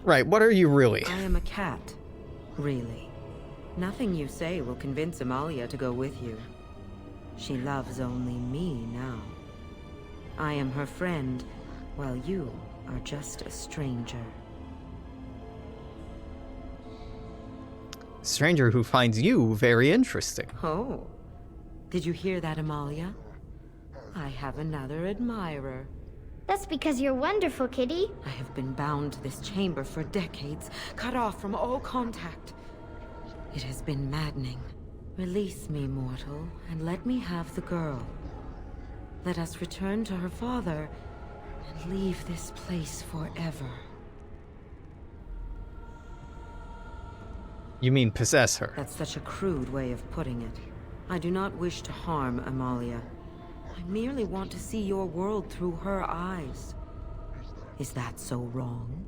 Right, what are you really? I am a cat, really. Nothing you say will convince Amalia to go with you. She loves only me now. I am her friend, while you are just a stranger. Stranger who finds you very interesting. Oh, did you hear that, Amalia? I have another admirer. That's because you're wonderful, Kitty. I have been bound to this chamber for decades, cut off from all contact. It has been maddening. Release me, mortal, and let me have the girl. Let us return to her father and leave this place forever. You mean possess her? That's such a crude way of putting it. I do not wish to harm Amalia. I merely want to see your world through her eyes. Is that so wrong?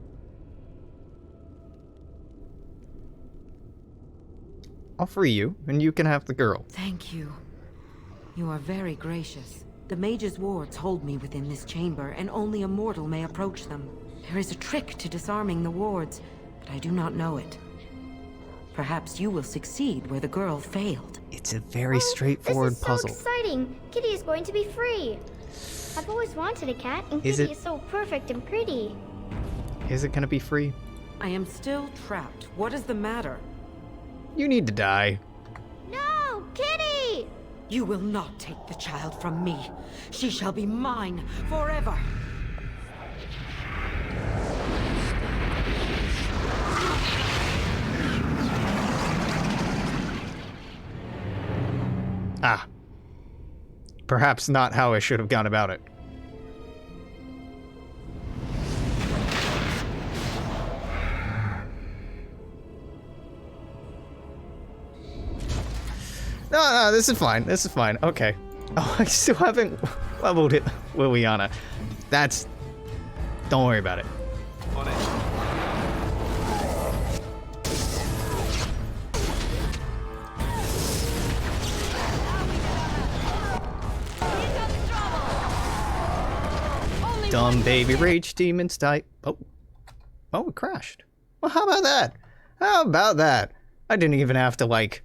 I'll free you, and you can have the girl. Thank you. You are very gracious. The mage's wards hold me within this chamber, and only a mortal may approach them. There is a trick to disarming the wards, but I do not know it. Perhaps you will succeed where the girl failed. It's a very straightforward puzzle. This is so exciting. Kitty is going to be free. I've always wanted a cat, and Kitty is so perfect and pretty. Is it gonna be free? I am still trapped. What is the matter? You need to die. No, Kitty! You will not take the child from me. She shall be mine forever. Ah. Perhaps not how I should have gone about it. No, this is fine. This is fine. Okay. Oh, I still haven't leveled it, Leliana. That's... Don't worry about it. On it. Dumb baby rage demons die. Oh. Oh, it crashed. Well, how about that? How about that? I didn't even have to, like...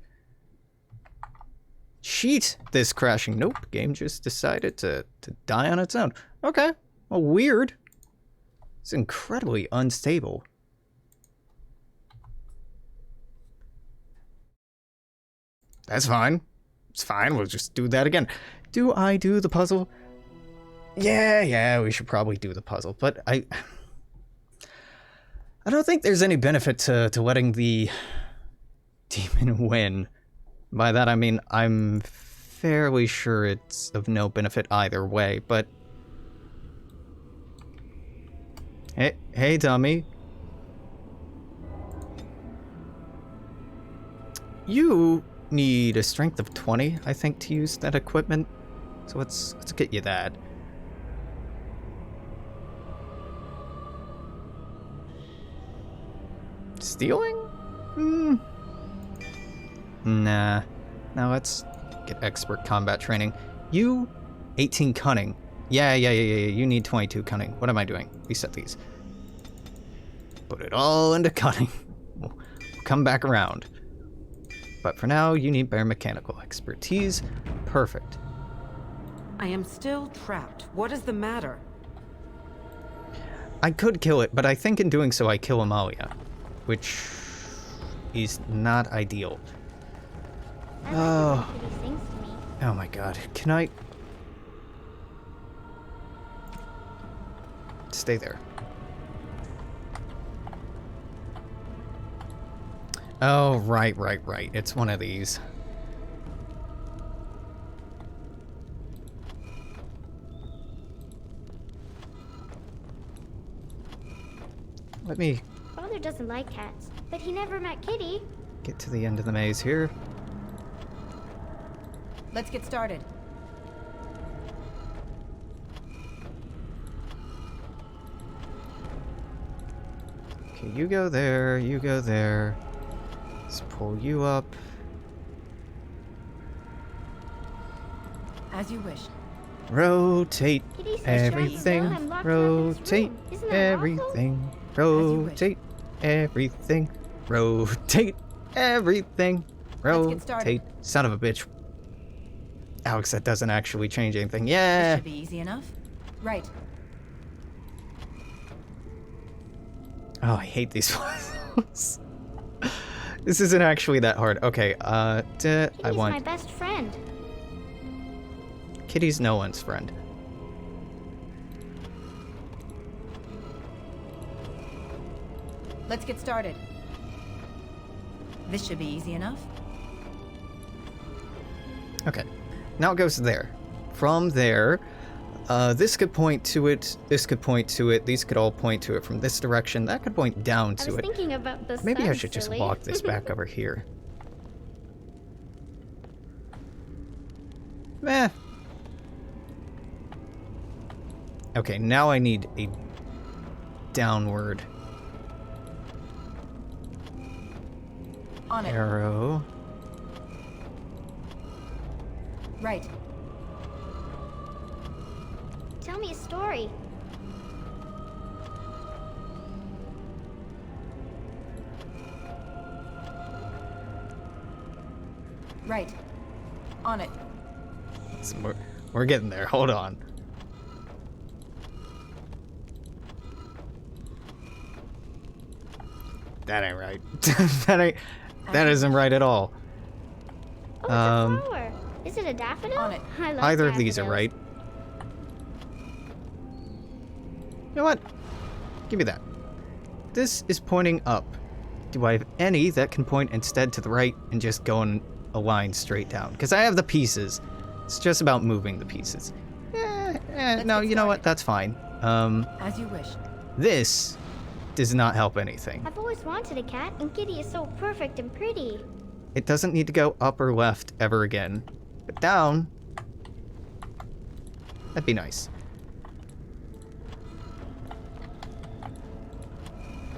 cheat this crashing. Nope, game just decided to die on its own. Okay, well, weird. It's incredibly unstable. That's fine. It's fine, we'll just do that again. Do I do the puzzle? Yeah, we should probably do the puzzle, but I don't think there's any benefit to letting the demon win. By that I mean, I'm fairly sure it's of no benefit either way, but... Hey, dummy. You need a strength of 20, I think, to use that equipment. So let's get you that. Stealing? Nah. Now let's get expert combat training. You, 18 cunning. Yeah. You need 22 cunning. What am I doing? Reset these. Put it all into cunning. We'll come back around. But for now, you need bare mechanical expertise. Perfect. I am still trapped. What is the matter? I could kill it, but I think in doing so I kill Amalia, which is not ideal. Oh. Oh my god. Can I... Stay there. Oh, right. It's one of these. Let me... Father doesn't like cats, but he never met Kitty. Get to the end of the maze here. Let's get started. Okay, you go there, you go there. Let's pull you up. As you wish. Rotate Kitty says everything. Travis and I'm locked up in this Rotate room. Isn't that everything. you wish. Rotate everything. Rotate everything. Let's get started. Rotate. Son of a bitch. Alex, that doesn't actually change anything. This Yeah. should be easy enough. Right. Oh, I hate these puzzles. This isn't actually that hard. Okay, I Kitty's my want... best friend. Kitty's no one's friend. Let's get started. This should be easy enough. Okay, now it goes there. From there, this could point to it, this could point to it, these could all point to it from this direction, that could point down I to was it. thinking about the Maybe I sun, should just silly. walk this back over here. Meh. Okay, now I need a downward On it. arrow. Right. Tell me a story. Right. On it. We're getting there. Hold on. That ain't right. that isn't right at all. Oh, it's a flower. Is it a daffodil? On it. I love Either of these are daffodils. right. You know what? Give me that. This is pointing up. Do I have any that can point instead to the right and just go in a line straight down? Because I have the pieces. It's just about moving the pieces. No, get you know what? started. That's fine. As you wish. This does not help anything. I've always wanted a cat, and Kitty is so perfect and pretty. It doesn't need to go up or left ever again. But down, that'd be nice.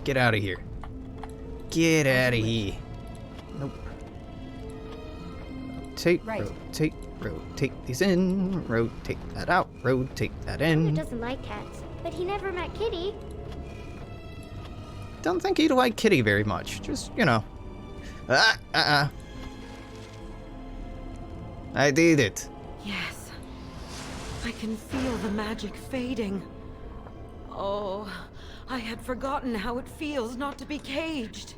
Get out of here. Get out of here. Nope. Rotate, Right. rotate, rotate these in, rotate that out, rotate that Who in. doesn't like cats? But he never met Kitty. Don't think he'd like Kitty very much. Just, you know. I did it. Yes. I can feel the magic fading. Oh, I had forgotten how it feels not to be caged.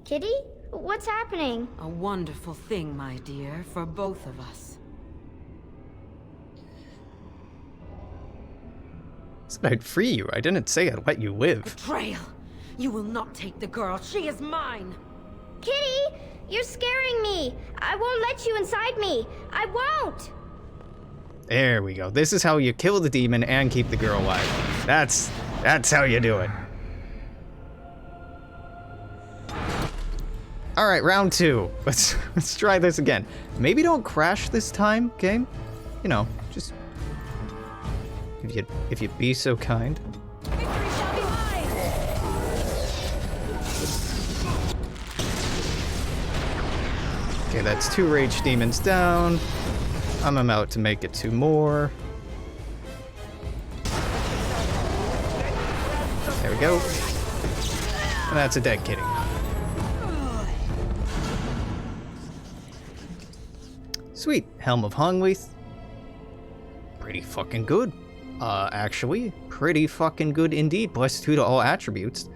Kitty? What's happening? A wonderful thing, my dear, for both of us. Said I'd free you. I didn't say I'd let you live. Betrayal! You will not take the girl. She is mine. Kitty! You're scaring me! I won't let you inside me! I won't! There we go. This is how you kill the demon and keep the girl alive. That's how you do it. All right, round 2. Let's try this again. Maybe don't crash this time, game. You know, just if you'd be so kind. Okay, that's 2 rage demons down. I'm about to make it 2 more. There we go. And that's a dead kitty. Sweet. Helm of Honnleath. Pretty fucking good. Actually, pretty fucking good indeed. +2 to all attributes.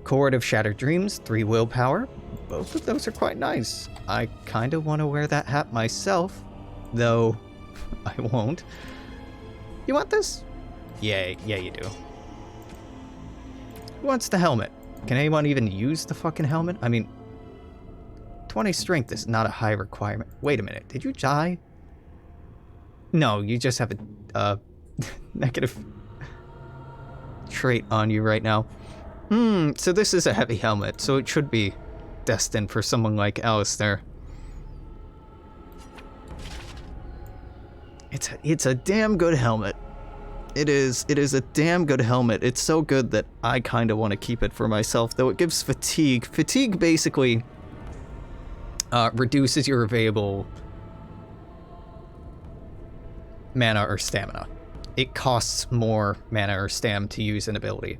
Chord of Shattered Dreams, 3 willpower. Both of those are quite nice. I kind of want to wear that hat myself, though I won't. You want this? Yeah, you do. Who wants the helmet? Can anyone even use the fucking helmet? I mean, 20 strength is not a high requirement. Wait a minute, did you die? No, you just have a negative trait on you right now. So this is a heavy helmet, so it should be destined for someone like Alistair. It's a damn good helmet. It is a damn good helmet. It's so good that I kind of want to keep it for myself, though it gives fatigue. Fatigue basically reduces your available mana or stamina. It costs more mana or stam to use an ability.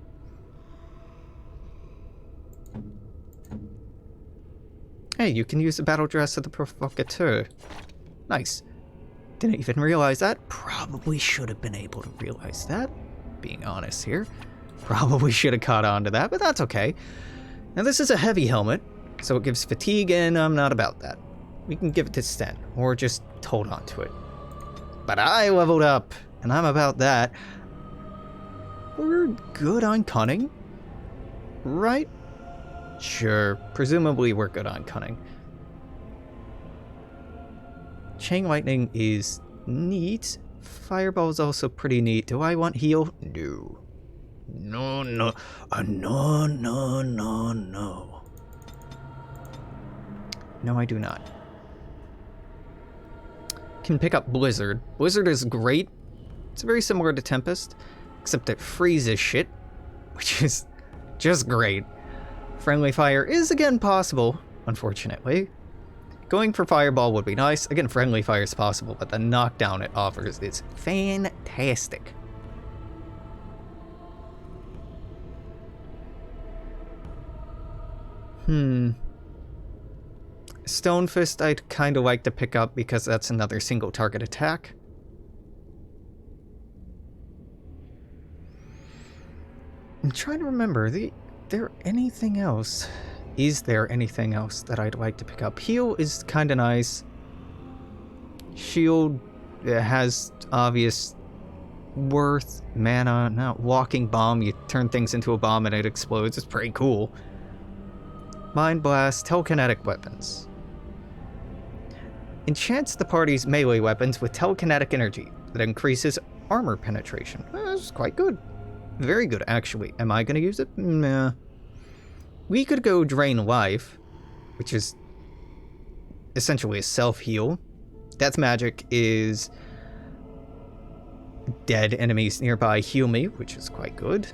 Hey, you can use the battle dress of the provocateur. Nice. Didn't even realize that. Probably should have been able to realize that. Being honest here. Probably should have caught on to that, but that's okay. Now this is a heavy helmet, so it gives fatigue, and I'm not about that. We can give it to Sten, or just hold on to it. But I leveled up, and I'm about that. We're good on cunning, right? Sure, presumably we're good on cunning. Chain lightning is neat. Fireball is also pretty neat. Do I want heal? No. No, no. No, no, no, no. No, I do not. Can pick up Blizzard. Blizzard is great. It's very similar to Tempest, except it freezes shit, which is just great. Friendly fire is again possible, unfortunately. Going for Fireball would be nice. Again, friendly fire is possible, but the knockdown it offers is fantastic. Stone Fist I'd kind of like to pick up because that's another single target attack. I'm trying to remember, there anything else? Is there anything else that I'd like to pick up? Heal is kind of nice. Shield has obvious worth, mana. Now, Walking Bomb, you turn things into a bomb and it explodes. It's pretty cool. Mind Blast, telekinetic weapons. Enchants the party's melee weapons with telekinetic energy that increases armor penetration. That's quite good. Very good, actually. Am I going to use it? Nah. We could go Drain Life, which is essentially a self-heal. Death Magic is dead enemies nearby heal me, which is quite good.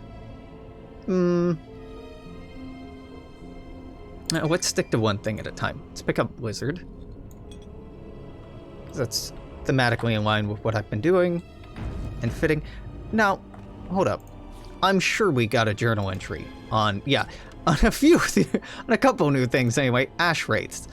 Let's stick to one thing at a time. Let's pick up Blizzard. That's thematically in line with what I've been doing and fitting. Now, hold up. I'm sure we got a journal entry on, on a couple new things anyway. Ash wraiths.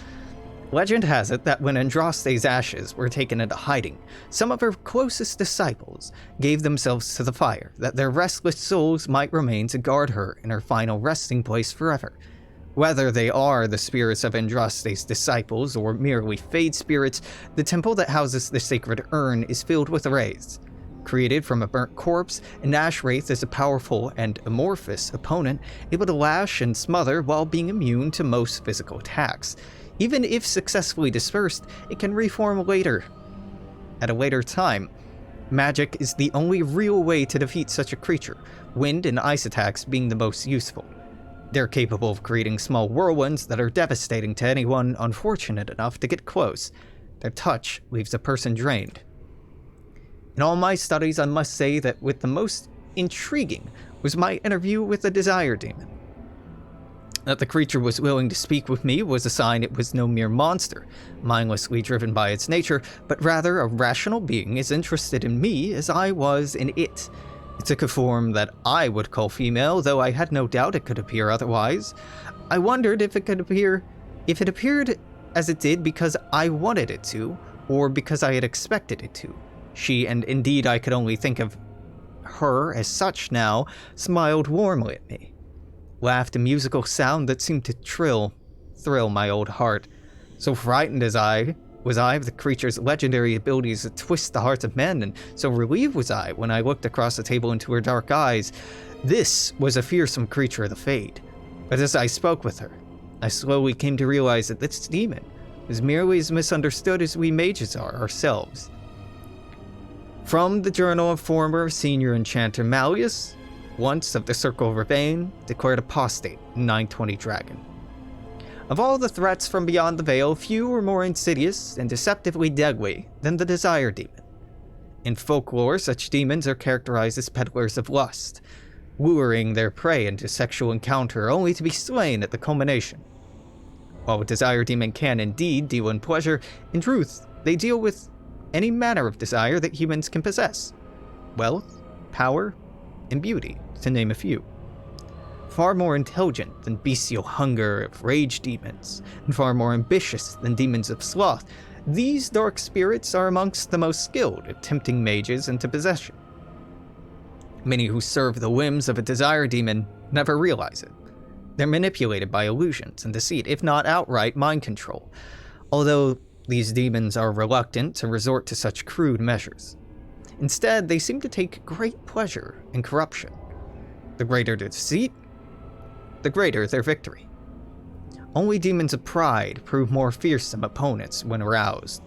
Legend has it that when Andraste's ashes were taken into hiding, some of her closest disciples gave themselves to the fire, that their restless souls might remain to guard her in her final resting place forever. Whether they are the spirits of Andraste's disciples or merely fade spirits, the temple that houses the sacred urn is filled with wraiths. Created from a burnt corpse, an ash wraith is a powerful and amorphous opponent, able to lash and smother while being immune to most physical attacks. Even if successfully dispersed, it can reform later. At a later time, magic is the only real way to defeat such a creature, wind and ice attacks being the most useful. They're capable of creating small whirlwinds that are devastating to anyone unfortunate enough to get close. Their touch leaves a person drained. In all my studies, I must say that with the most intriguing was my interview with the Desire Demon. That the creature was willing to speak with me was a sign it was no mere monster, mindlessly driven by its nature, but rather a rational being as interested in me as I was in it. It took a form that I would call female, though I had no doubt it could appear otherwise. I wondered if it appeared as it did because I wanted it to, or because I had expected it to. She, and indeed I could only think of her as such now, smiled warmly at me. Laughed a musical sound that seemed to thrill my old heart. So frightened as I was of the creature's legendary abilities to twist the hearts of men, and so relieved was I when I looked across the table into her dark eyes. This was a fearsome creature of the Fade. But as I spoke with her, I slowly came to realize that this demon was merely as misunderstood as we mages are ourselves. From the journal of former senior enchanter Malleus, once of the Circle of Ravane, declared apostate 920 Dragon. Of all the threats from beyond the veil, few were more insidious and deceptively deadly than the Desire Demon. In folklore, such demons are characterized as peddlers of lust, luring their prey into sexual encounter only to be slain at the culmination. While a desire demon can indeed deal in pleasure, in truth, they deal with any manner of desire that humans can possess. Wealth, power, and beauty, to name a few. Far more intelligent than bestial hunger of rage demons, and far more ambitious than demons of sloth, these dark spirits are amongst the most skilled at tempting mages into possession. Many who serve the whims of a desire demon never realize it. They're manipulated by illusions and deceit, if not outright mind control, although these demons are reluctant to resort to such crude measures. Instead, they seem to take great pleasure in corruption. The greater the deceit, the greater their victory. Only demons of pride prove more fearsome opponents when aroused.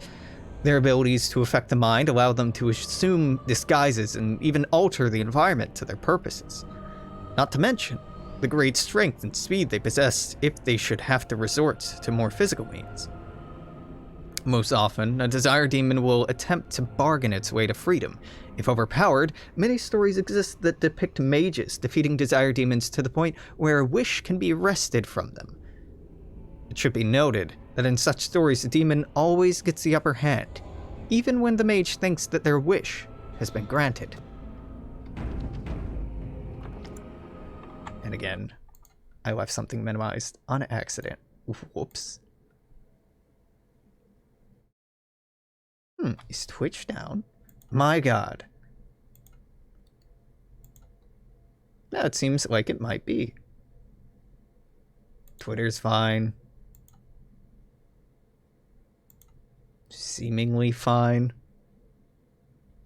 Their abilities to affect the mind allow them to assume disguises and even alter the environment to their purposes. Not to mention the great strength and speed they possess if they should have to resort to more physical means. Most often, a desire demon will attempt to bargain its way to freedom. If overpowered, many stories exist that depict mages defeating desire demons to the point where a wish can be wrested from them. It should be noted that in such stories, the demon always gets the upper hand, even when the mage thinks that their wish has been granted. And again, I left something minimized on accident. Whoops. Is Twitch down? My god. No, it seems like it might be. Twitter's fine. Seemingly fine.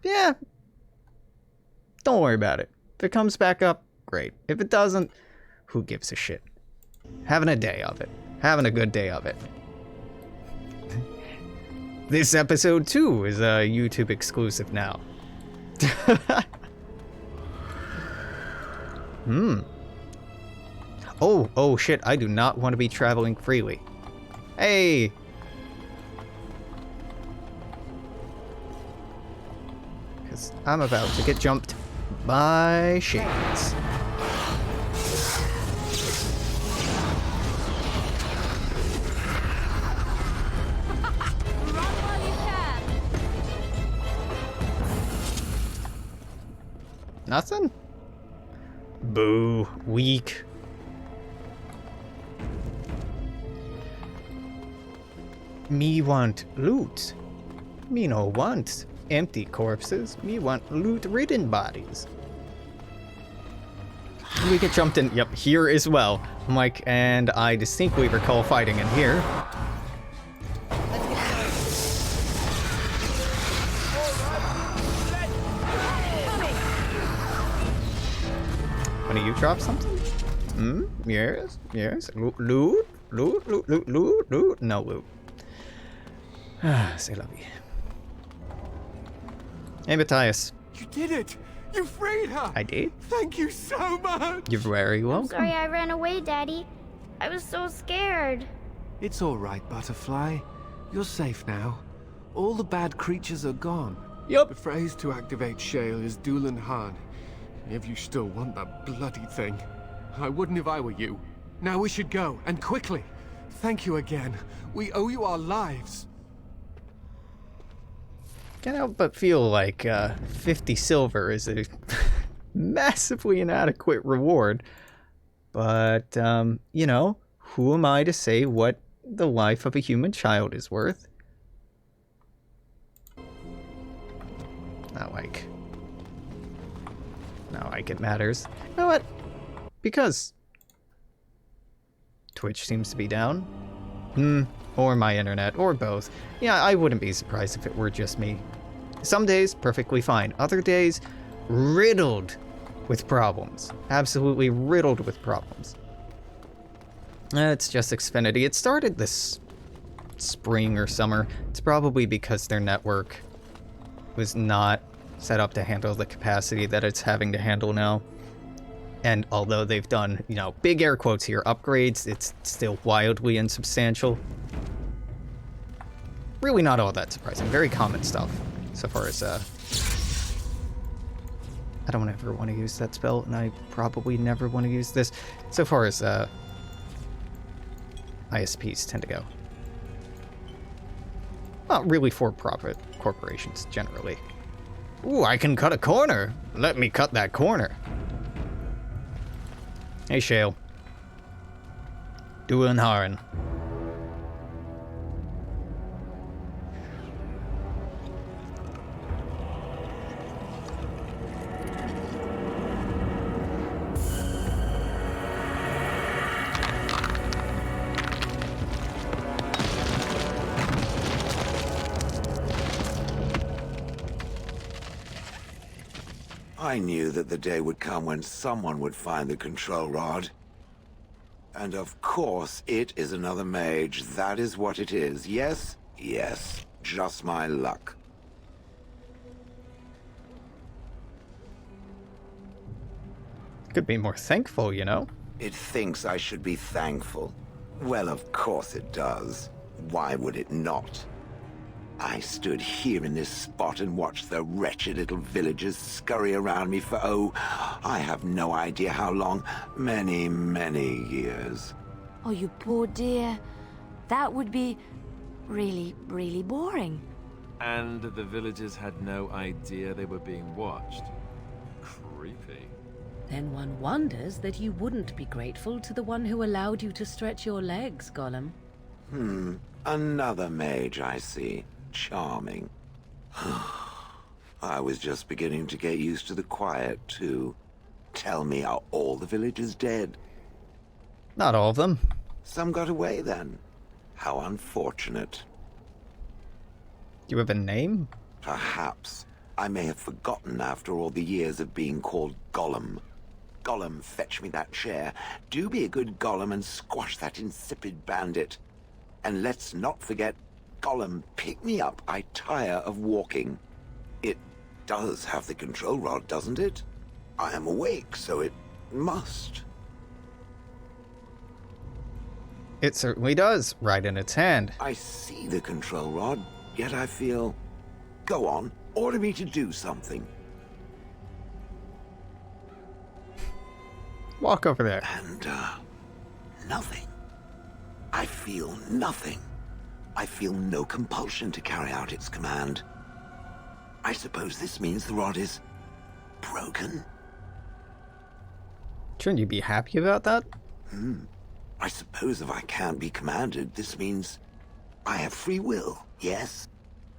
Yeah. Don't worry about it. If it comes back up, great. If it doesn't, who gives a shit? Having a day of it. Having a good day of it. This episode, too, is a YouTube exclusive now. Oh shit, I do not want to be traveling freely. Hey! Because I'm about to get jumped by shades. Nothing? Boo. Weak. Me want loot. Me no want empty corpses. Me want loot-ridden bodies. We get jumped in, yep, here as well. I'm like, and I distinctly recall fighting in here. When you drop something? Yes, yes. Loot? No loot. C'est la vie. Hey, Matthias. You did it! You freed her! I did? Thank you so much! You're very welcome. Sorry I ran away, Daddy. I was so scared. It's all right, Butterfly. You're safe now. All the bad creatures are gone. Yep. The phrase to activate Shale is Dulan Han. If you still want that bloody thing. I wouldn't if I were you. Now we should go, and quickly. Thank you again. We owe you our lives. Can't help but feel like 50 silver is a massively inadequate reward. But, you know, who am I to say what the life of a human child is worth? Not like it matters. You know what? Because Twitch seems to be down. Or my internet, or both. Yeah, I wouldn't be surprised if it were just me. Some days, perfectly fine. Other days, riddled with problems. Absolutely riddled with problems. It's just Xfinity. It started this spring or summer. It's probably because their network was not set up to handle the capacity that it's having to handle now. And although they've done, you know, big air quotes here, upgrades, it's still wildly insubstantial. Really not all that surprising. Very common stuff, so far as I don't ever want to use that spell, and I probably never want to use this. So far as ISPs tend to go. Not really for-profit corporations, generally. Ooh, I can cut a corner! Let me cut that corner! Hey, Shale. Doing Haran. I knew that the day would come when someone would find the control rod. And of course, it is another mage. That is what it is. Yes? Yes. Just my luck. Could be more thankful, you know? It thinks I should be thankful. Well, of course it does. Why would it not? I stood here in this spot and watched the wretched little villagers scurry around me for, oh, I have no idea how long. Many, many years. Oh, you poor dear. That would be really, really boring. And the villagers had no idea they were being watched. Creepy. Then one wonders that you wouldn't be grateful to the one who allowed you to stretch your legs, Gollum. Another mage, I see. Charming. I was just beginning to get used to the quiet, too. Tell me, are all the villagers dead? Not all of them. Some got away, then. How unfortunate. Do you have a name? Perhaps. I may have forgotten after all the years of being called Gollum. Gollum, fetch me that chair. Do be a good Gollum and squash that insipid bandit. And let's not forget, Gollum, pick me up. I tire of walking. It does have the control rod, doesn't it? I am awake, so it must. It certainly does, right in its hand. I see the control rod, yet I feel... Go on, order me to do something. Walk over there. And, nothing. I feel nothing. I feel no compulsion to carry out its command. I suppose this means the rod is... broken? Shouldn't you be happy about that? I suppose if I can't be commanded, this means I have free will, yes?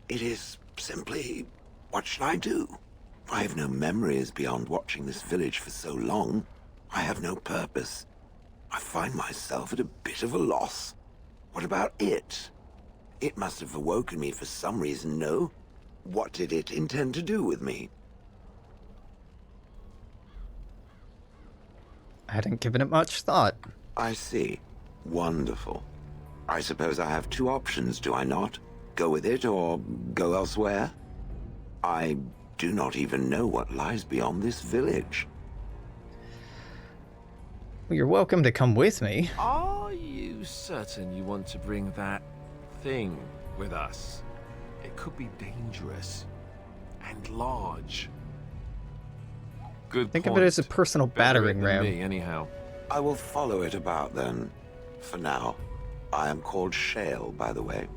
It is simply, what should I do? I have no memories beyond watching this village for so long. I have no purpose. I find myself at a bit of a loss. What about it? It must have awoken me for some reason, no? What did it intend to do with me? I hadn't given it much thought. I see. Wonderful. I suppose I have two options, do I not? Go with it or go elsewhere? I do not even know what lies beyond this village. Well, you're welcome to come with me. Are you certain you want to bring that thing with us? It could be dangerous and large. Good Think point. of it as a personal battering ram. Me, anyhow. I will follow it about then. For now. I am called Shale, by the way.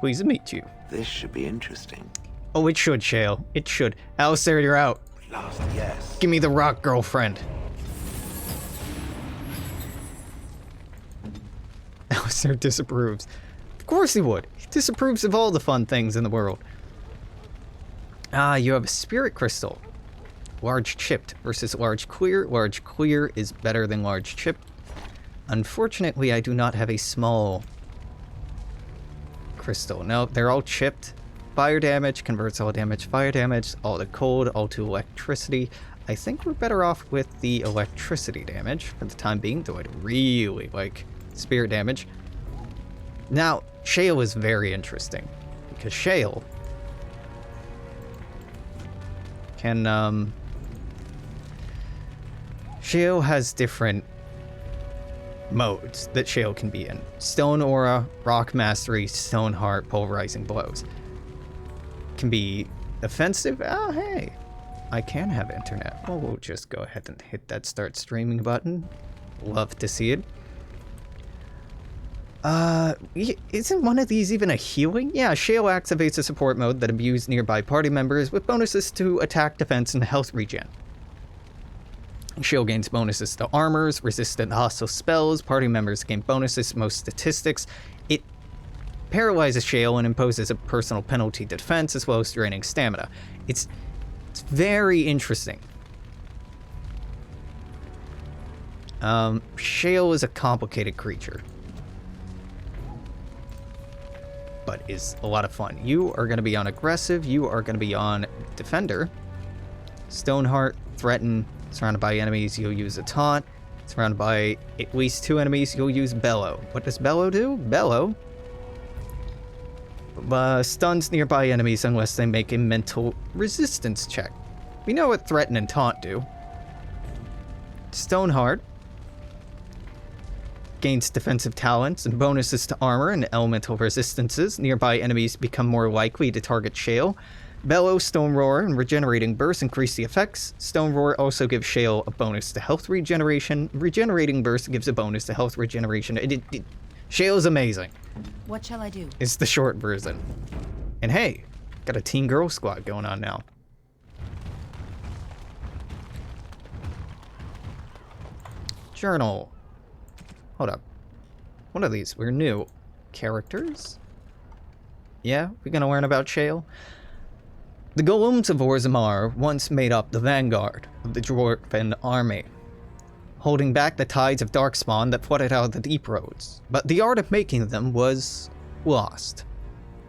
Pleased to meet you. This should be interesting. Oh, it should, Shale. It should. Alistair, you're out. Last, yes. Give me the rock, girlfriend. Alistair disapproves. Of course he would. He disapproves of all the fun things in the world. Ah, you have a spirit crystal. Large chipped versus large clear. Large clear is better than large chipped. Unfortunately, I do not have a small crystal. No, they're all chipped. Fire damage converts all damage, fire damage, all to cold, all to electricity. I think we're better off with the electricity damage for the time being, though I'd really like spirit damage. Now, Shale is very interesting, because Shale can, Shale has different modes that Shale can be in. Stone Aura, Rock Mastery, Stone Heart, Pulverizing Blows. can be offensive. Oh, hey. I can have internet. Well, we'll just go ahead and hit that start streaming button. Love to see it. Isn't one of these even a healing? Yeah, Shale activates a support mode that imbues nearby party members with bonuses to attack, defense, and health regen. Shale gains bonuses to armors, resistant to hostile spells, party members gain bonuses to most statistics. It paralyzes Shale and imposes a personal penalty to defense as well as draining stamina. It's very interesting. Shale is a complicated creature, but is a lot of fun. You are going to be on aggressive, you are going to be on defender. Stoneheart, threaten, surrounded by enemies, you'll use a taunt. Surrounded by at least 2 enemies, you'll use bellow. What does bellow do? Bellow stuns nearby enemies unless they make a mental resistance check. We know what threaten and taunt do. Stoneheart gains defensive talents and bonuses to armor and elemental resistances. Nearby enemies become more likely to target Shale. Bellow, Stone Roar, and Regenerating Burst increase the effects. Stone Roar also gives Shale a bonus to health regeneration. Regenerating Burst gives a bonus to health regeneration. Shale is amazing. What shall I do? It's the short version. And hey, got a teen girl squad going on now. Journal. Hold up. What are these? We're new. Characters? Yeah, we're gonna learn about Shale. The Golems of Orzammar once made up the vanguard of the Dwarven army, holding back the tides of Darkspawn that flooded out the deep roads, but the art of making them was lost.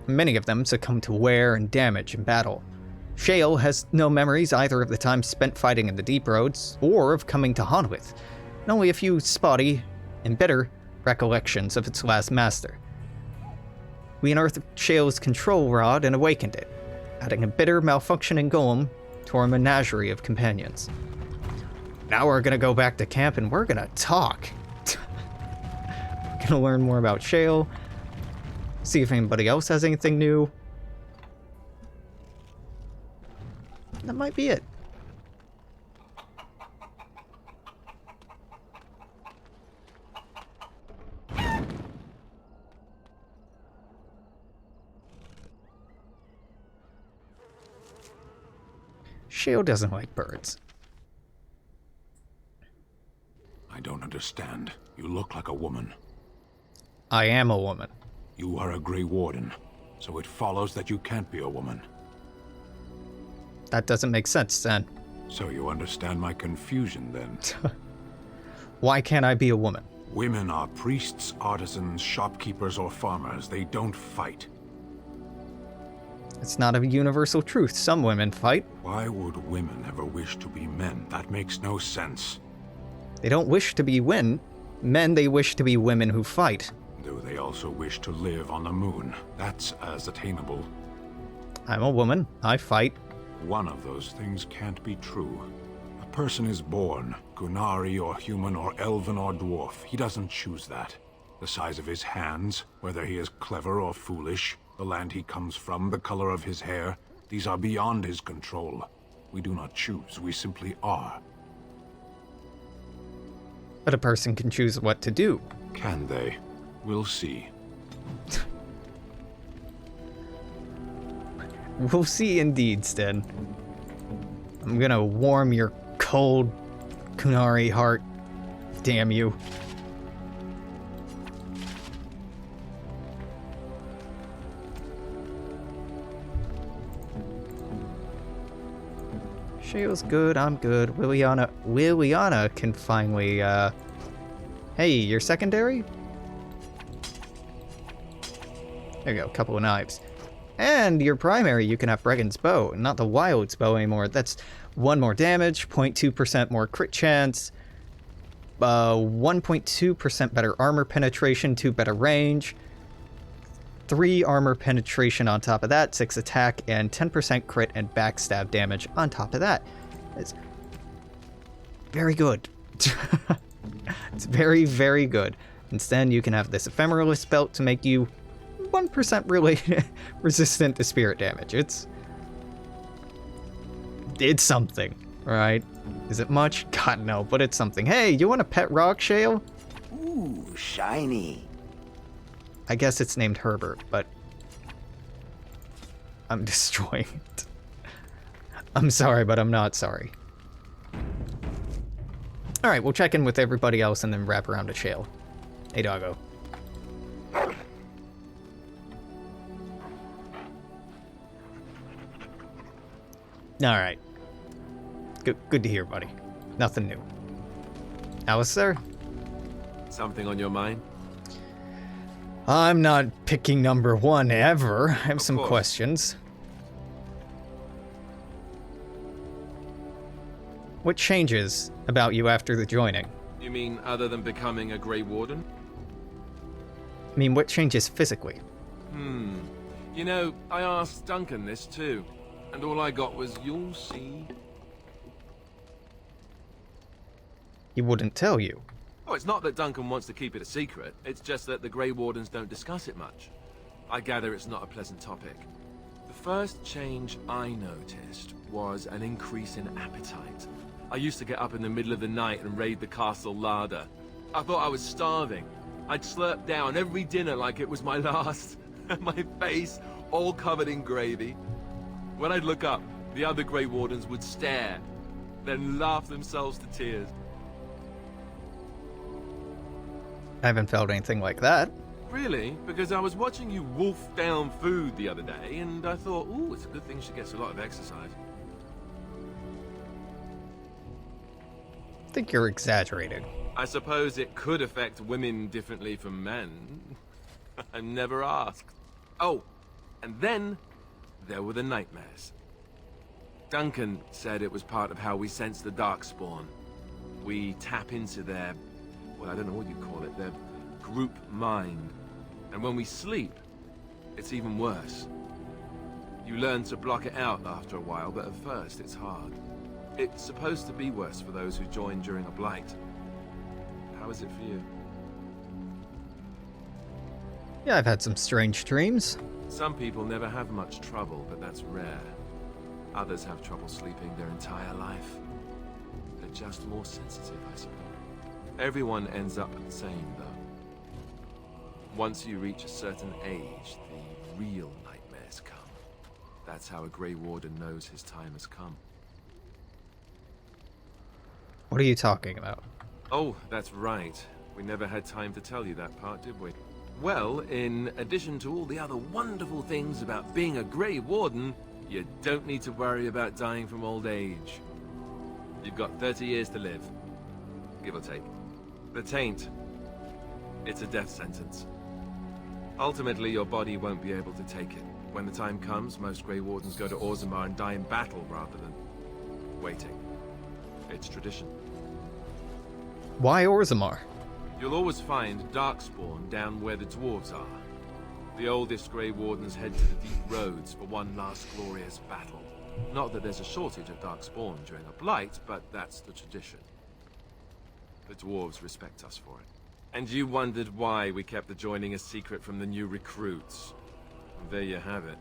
Many of them succumbed to wear and damage in battle. Shale has no memories either of the time spent fighting in the deep roads, or of coming to Honnleath, and only a few spotty and bitter recollections of its last master. We unearthed Shale's control rod and awakened it, adding a bitter, malfunctioning golem to our menagerie of companions. Now we're gonna go back to camp and we're gonna talk. Gonna learn more about Shale, see if anybody else has anything new. That might be it. Shale doesn't like birds. I don't understand. You look like a woman. I am a woman. You are a Grey Warden, so it follows that you can't be a woman. That doesn't make sense, Sten. So you understand my confusion, then? Why can't I be a woman? Women are priests, artisans, shopkeepers, or farmers. They don't fight. It's not a universal truth. Some women fight. Why would women ever wish to be men? That makes no sense. They don't wish to be men. They wish to be women who fight. Do they also wish to live on the moon? That's as attainable. I'm a woman. I fight. One of those things can't be true. A person is born, Gunari or human or elven or dwarf. He doesn't choose that. The size of his hands, whether he is clever or foolish, the land he comes from, the color of his hair, these are beyond his control. We do not choose, we simply are. But a person can choose what to do. Can they? We'll see. We'll see indeed, Sten. I'm gonna warm your cold Kunari heart. Damn you. Shale's good, I'm good. Leliana can finally, Hey, you're secondary? There you go, couple of knives. And your primary, you can have Bregan's bow, not the Wild's bow anymore. That's 1 more damage, 0.2% more crit chance, 1.2% better armor penetration, 2 better range, 3 armor penetration on top of that, 6 attack, and 10% crit and backstab damage on top of that. It's very good. It's very, very good. Instead, you can have this Ephemeralist belt to make you 1% resistant to spirit damage. It's It's something, right? Is it much? God, no, but it's something. Hey, you want a pet rock, Shale? Ooh, shiny. I guess it's named Herbert, but I'm destroying it. I'm sorry, but I'm not sorry. Alright, we'll check in with everybody else and then wrap around to Shale. Hey, doggo. Alright. Good to hear, buddy. Nothing new. Alistair? Something on your mind? I'm not picking number one ever. I have some questions. What changes about you after the joining? You mean other than becoming a Grey Warden? I mean, what changes physically? You know, I asked Duncan this too, and all I got was, you'll see. He wouldn't tell you. Oh, it's not that Duncan wants to keep it a secret. It's just that the Grey Wardens don't discuss it much. I gather it's not a pleasant topic. The first change I noticed was an increase in appetite. I used to get up in the middle of the night and raid the castle larder. I thought I was starving. I'd slurp down every dinner like it was my last. My face all covered in gravy. When I'd look up, the other Grey Wardens would stare, then laugh themselves to tears. I haven't felt anything like that. Really? Because I was watching you wolf down food the other day, and I thought, ooh, it's a good thing she gets a lot of exercise. I think you're exaggerating. I suppose it could affect women differently from men. I'm never asked. Oh, and then there were the nightmares. Duncan said it was part of how we sense the Darkspawn. We tap into their, well, I don't know what you call it, their group mind. And when we sleep, it's even worse. You learn to block it out after a while, but at first it's hard. It's supposed to be worse for those who join during a blight. How is it for you? Yeah, I've had some strange dreams. Some people never have much trouble, but that's rare. Others have trouble sleeping their entire life. They're just more sensitive, I suppose. Everyone ends up the same, though. Once you reach a certain age, the real nightmares come. That's how a Grey Warden knows his time has come. What are you talking about? Oh, that's right. We never had time to tell you that part, did we? Well, in addition to all the other wonderful things about being a Grey Warden, you don't need to worry about dying from old age. You've got 30 years to live, give or take. The taint, it's a death sentence. Ultimately, your body won't be able to take it. When the time comes, most Grey Wardens go to Orzammar and die in battle rather than waiting. It's tradition. Why Orzammar? You'll always find Darkspawn down where the dwarves are. The oldest Grey Wardens head to the deep roads for one last glorious battle. Not that there's a shortage of Darkspawn during a blight, but that's the tradition. The dwarves respect us for it. And you wondered why we kept the joining a secret from the new recruits. And there you have it.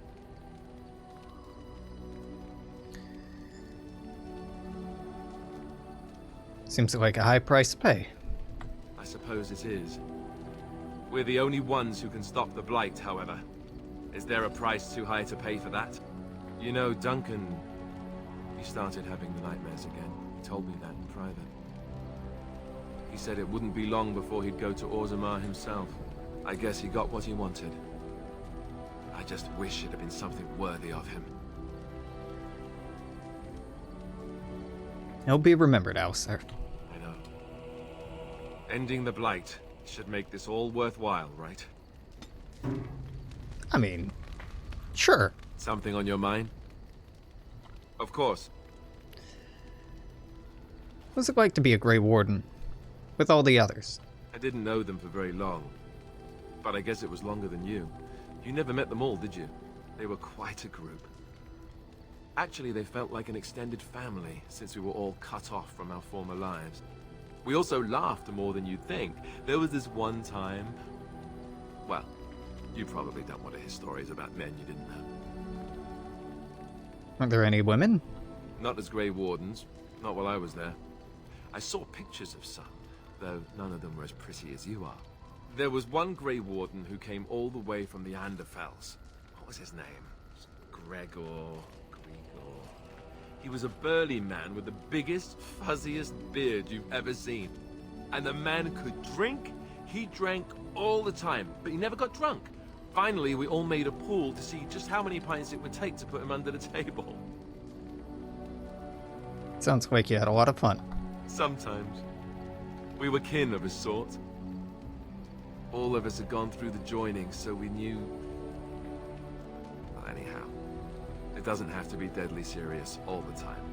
Seems like a high price to pay. I suppose it is. We're the only ones who can stop the blight, however. Is there a price too high to pay for that? You know, Duncan, he started having the nightmares again. He told me that in private. He said it wouldn't be long before he'd go to Orzammar himself. I guess he got what he wanted. I just wish it had been something worthy of him. He'll be remembered, Alistair. I know. Ending the blight should make this all worthwhile, right? I mean, sure. Something on your mind? Of course. What's it like to be a Grey Warden? With all the others? I didn't know them for very long. But I guess it was longer than you. You never met them all, did you? They were quite a group. Actually, they felt like an extended family, since we were all cut off from our former lives. We also laughed more than you'd think. There was this one time... Well, you probably don't want to hear stories about men you didn't know. Are there any women? Not as Grey Wardens. Not while I was there. I saw pictures of some, though none of them were as pretty as you are. There was one Grey Warden who came all the way from the Anderfells. What was his name? Gregor. He was a burly man with the biggest, fuzziest beard you've ever seen. And the man could drink. He drank all the time, but he never got drunk. Finally, we all made a pool to see just how many pints it would take to put him under the table. Sounds like you had a lot of fun. Sometimes. We were kin of a sort. All of us had gone through the joining, so we knew... Well, anyhow, it doesn't have to be deadly serious all the time.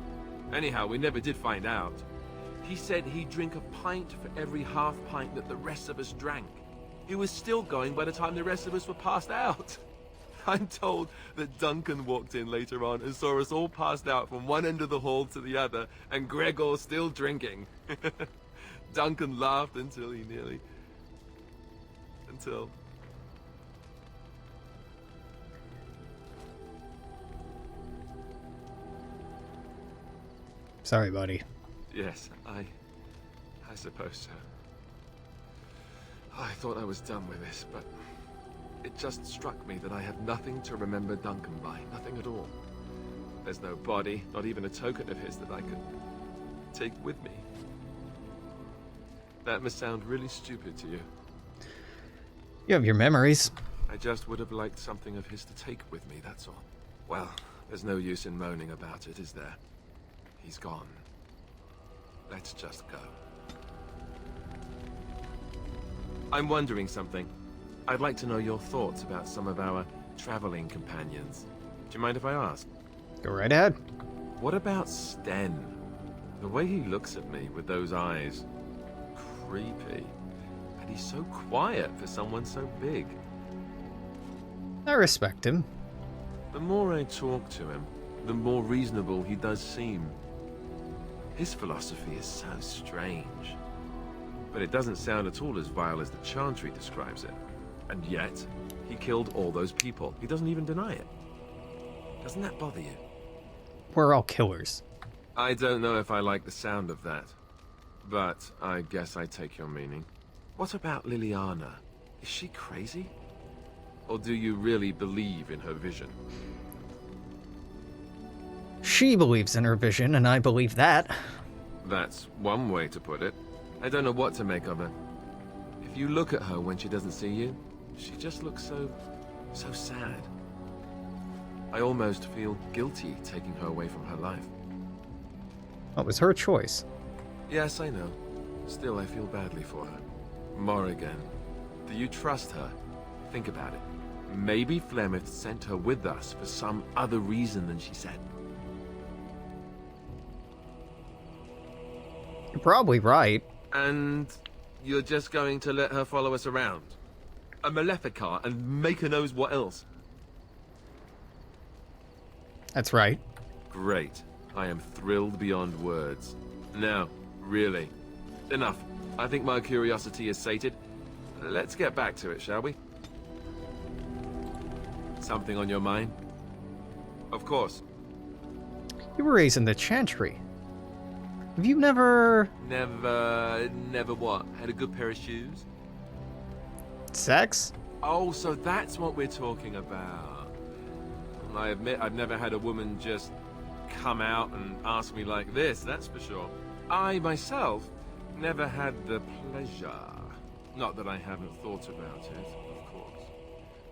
Anyhow, we never did find out. He said he'd drink a pint for every half pint that the rest of us drank. He was still going by the time the rest of us were passed out. I'm told that Duncan walked in later on and saw us all passed out from one end of the hall to the other, and Gregor still drinking. Duncan laughed until he nearly... Until... Sorry, buddy. Yes, I suppose so. I thought I was done with this, but it just struck me that I have nothing to remember Duncan by. Nothing at all. There's no body, not even a token of his that I could take with me. That must sound really stupid to you. You have your memories. I just would have liked something of his to take with me, that's all. Well, there's no use in moaning about it, is there? He's gone. Let's just go. I'm wondering something. I'd like to know your thoughts about some of our traveling companions. Do you mind if I ask? Go right ahead. What about Sten? The way he looks at me with those eyes. Creepy. And he's so quiet for someone so big. I respect him. The more I talk to him, the more reasonable he does seem. His philosophy is so strange. But it doesn't sound at all as vile as the Chantry describes it. And yet, he killed all those people. He doesn't even deny it. Doesn't that bother you? We're all killers. I don't know if I like the sound of that. But I guess I take your meaning. What about Leliana? Is she crazy? Or do you really believe in her vision? She believes in her vision, and I believe that. That's one way to put it. I don't know what to make of her. If you look at her when she doesn't see you, she just looks so sad. I almost feel guilty taking her away from her life. That was her choice. Yes, I know. Still, I feel badly for her. Morrigan, do you trust her? Think about it. Maybe Flemeth sent her with us for some other reason than she said. You're probably right. And you're just going to let her follow us around? A Maleficar and make her knows what else? That's right. Great. I am thrilled beyond words. Now, really. Enough. I think my curiosity is sated. Let's get back to it, shall we? Something on your mind? Of course. You were raised in the Chantry. Have you never... Never what? Had a good pair of shoes? Sex? Oh, so that's what we're talking about. I admit I've never had a woman just come out and ask me like this, that's for sure. I, myself, never had the pleasure. Not that I haven't thought about it, of course.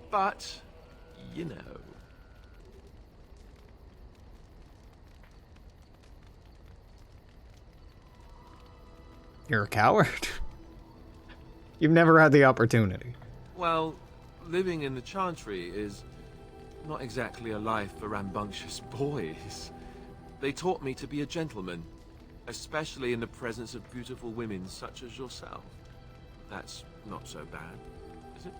But, you know. You're a coward? You've never had the opportunity. Well, living in the Chantry is not exactly a life for rambunctious boys. They taught me to be a gentleman, especially in the presence of beautiful women such as yourself. That's not so bad, is it?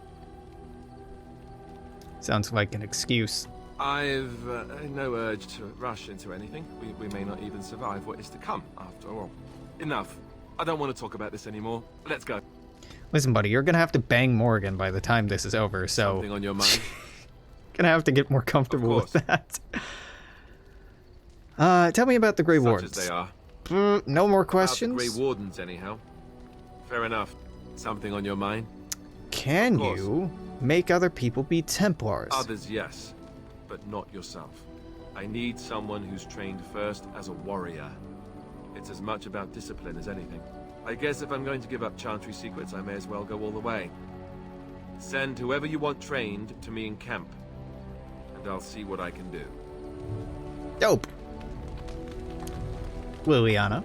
Sounds like an excuse. I've no urge to rush into anything. We may not even survive what is to come, after all. Enough. I don't want to talk about this anymore. Let's go. Listen, buddy, you're gonna have to bang Morrigan by the time this is over, so... Something on your mind? Gonna have to get more comfortable with that. Tell me about the Grey Such Wardens. as they are. No more About the questions? Grey Wardens, anyhow. Fair enough. Something on your mind? Can Of course. you make other people be Templars? Others, yes, but not yourself. I need someone who's trained first as a warrior. It's as much about discipline as anything. I guess if I'm going to give up Chantry secrets, I may as well go all the way. Send whoever you want trained to me in camp, and I'll see what I can do. Dope. Leliana.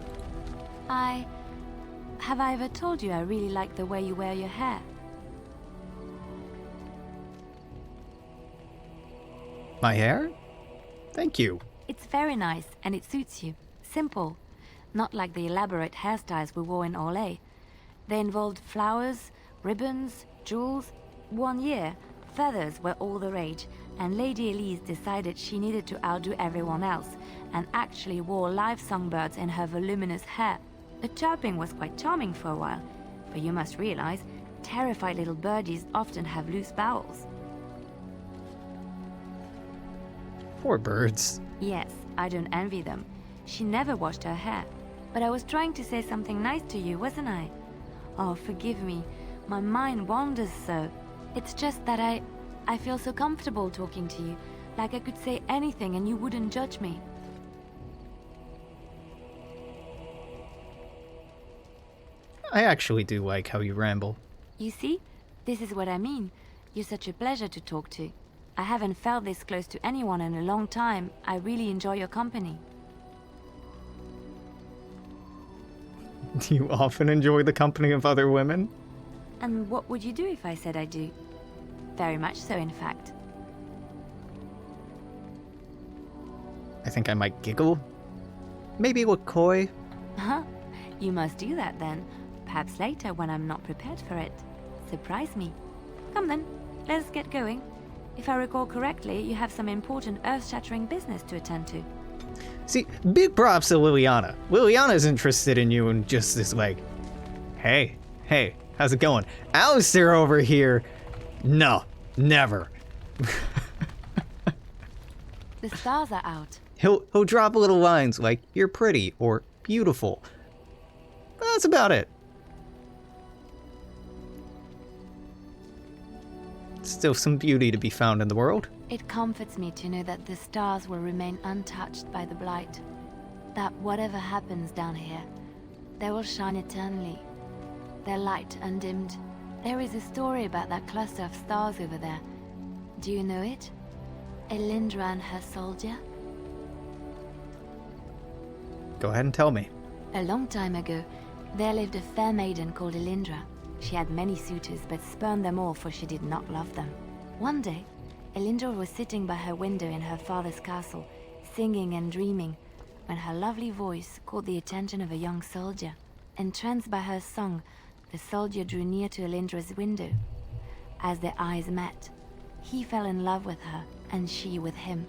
Have I ever told you I really like the way you wear your hair? My hair? Thank you. It's very nice, and it suits you. Simple. Not like the elaborate hairstyles we wore in Orlais. They involved flowers, ribbons, jewels. One year, feathers were all the rage, and Lady Elise decided she needed to outdo everyone else, and actually wore live songbirds in her voluminous hair. The chirping was quite charming for a while, but you must realize, terrified little birdies often have loose bowels. Poor birds. Yes, I don't envy them. She never washed her hair. But I was trying to say something nice to you, wasn't I? Oh, forgive me. My mind wanders so. It's just that I feel so comfortable talking to you. Like I could say anything and you wouldn't judge me. I actually do like how you ramble. You see? This is what I mean. You're such a pleasure to talk to. I haven't felt this close to anyone in a long time. I really enjoy your company. Do you often enjoy the company of other women? And what would you do if I said I do? Very much so, in fact. I think I might giggle. Maybe look coy. Huh? You must do that then. Perhaps later when I'm not prepared for it. Surprise me. Come then, let's get going. If I recall correctly, you have some important earth-shattering business to attend to. See, big props to Leliana. Liliana's interested in you and just this like, hey, how's it going? Alistair over here, no, never. The stars are out. He'll drop little lines like, you're pretty or beautiful. That's about it. Still some beauty to be found in the world. It comforts me to know that the stars will remain untouched by the blight. That whatever happens down here, they will shine eternally. Their light undimmed. There is a story about that cluster of stars over there. Do you know it? Elindra and her soldier? Go ahead and tell me. A long time ago, there lived a fair maiden called Elindra. She had many suitors, but spurned them all, for she did not love them. One day, Elindra was sitting by her window in her father's castle, singing and dreaming, when her lovely voice caught the attention of a young soldier. Entranced by her song, the soldier drew near to Elindra's window. As their eyes met, he fell in love with her, and she with him.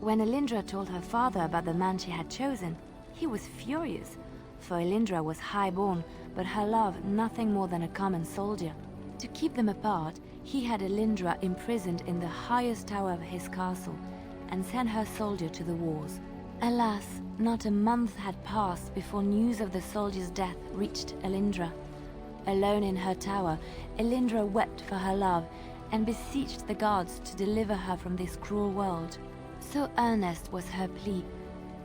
When Elindra told her father about the man she had chosen, he was furious, for Elindra was high-born, but her love nothing more than a common soldier. To keep them apart, he had Elindra imprisoned in the highest tower of his castle, and sent her soldier to the wars. Alas, not a month had passed before news of the soldier's death reached Elindra. Alone in her tower, Elindra wept for her love, and beseeched the gods to deliver her from this cruel world. So earnest was her plea,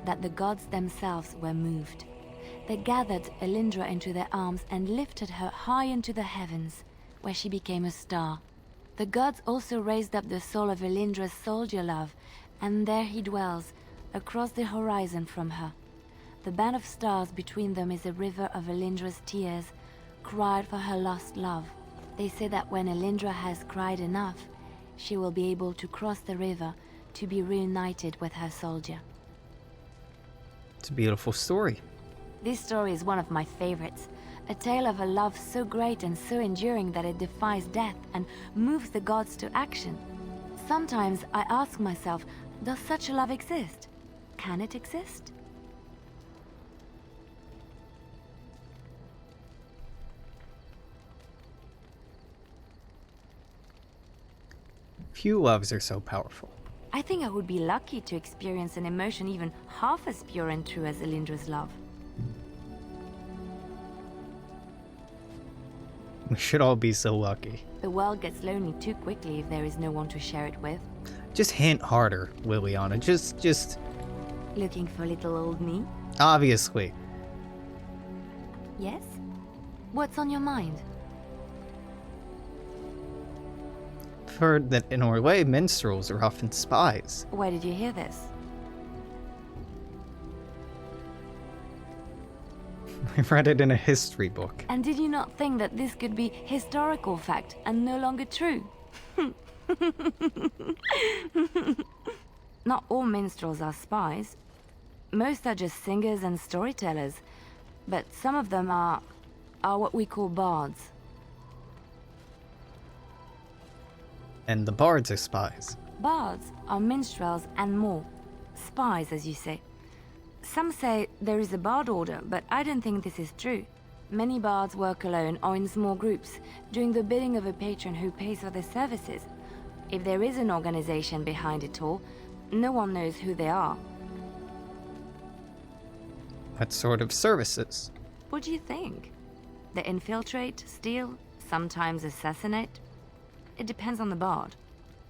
that the gods themselves were moved. They gathered Elindra into their arms and lifted her high into the heavens, where she became a star. The gods also raised up the soul of Elindra's soldier love, and there he dwells, across the horizon from her. The band of stars between them is a river of Elindra's tears, cried for her lost love. They say that when Elindra has cried enough, she will be able to cross the river to be reunited with her soldier. It's a beautiful story. This story is one of my favorites. A tale of a love so great and so enduring that it defies death and moves the gods to action. Sometimes I ask myself, does such a love exist? Can it exist? Few loves are so powerful. I think I would be lucky to experience an emotion even half as pure and true as Elindra's love. We should all be so lucky. The world gets lonely too quickly if there is no one to share it with. Just hint harder, Leliana. Just... Looking for little old me? Obviously. Yes? What's on your mind? I've heard that in Orlais, minstrels are often spies. Where did you hear this? I read it in a history book. And did you not think that this could be historical fact and no longer true? Not all minstrels are spies. Most are just singers and storytellers. But some of them are what we call bards. And the bards are spies. Bards are minstrels and more. Spies, as you say. Some say there is a bard order, but I don't think this is true. Many bards work alone or in small groups, doing the bidding of a patron who pays for their services. If there is an organization behind it all, no one knows who they are. What sort of services? What do you think? They infiltrate, steal, sometimes assassinate? It depends on the bard.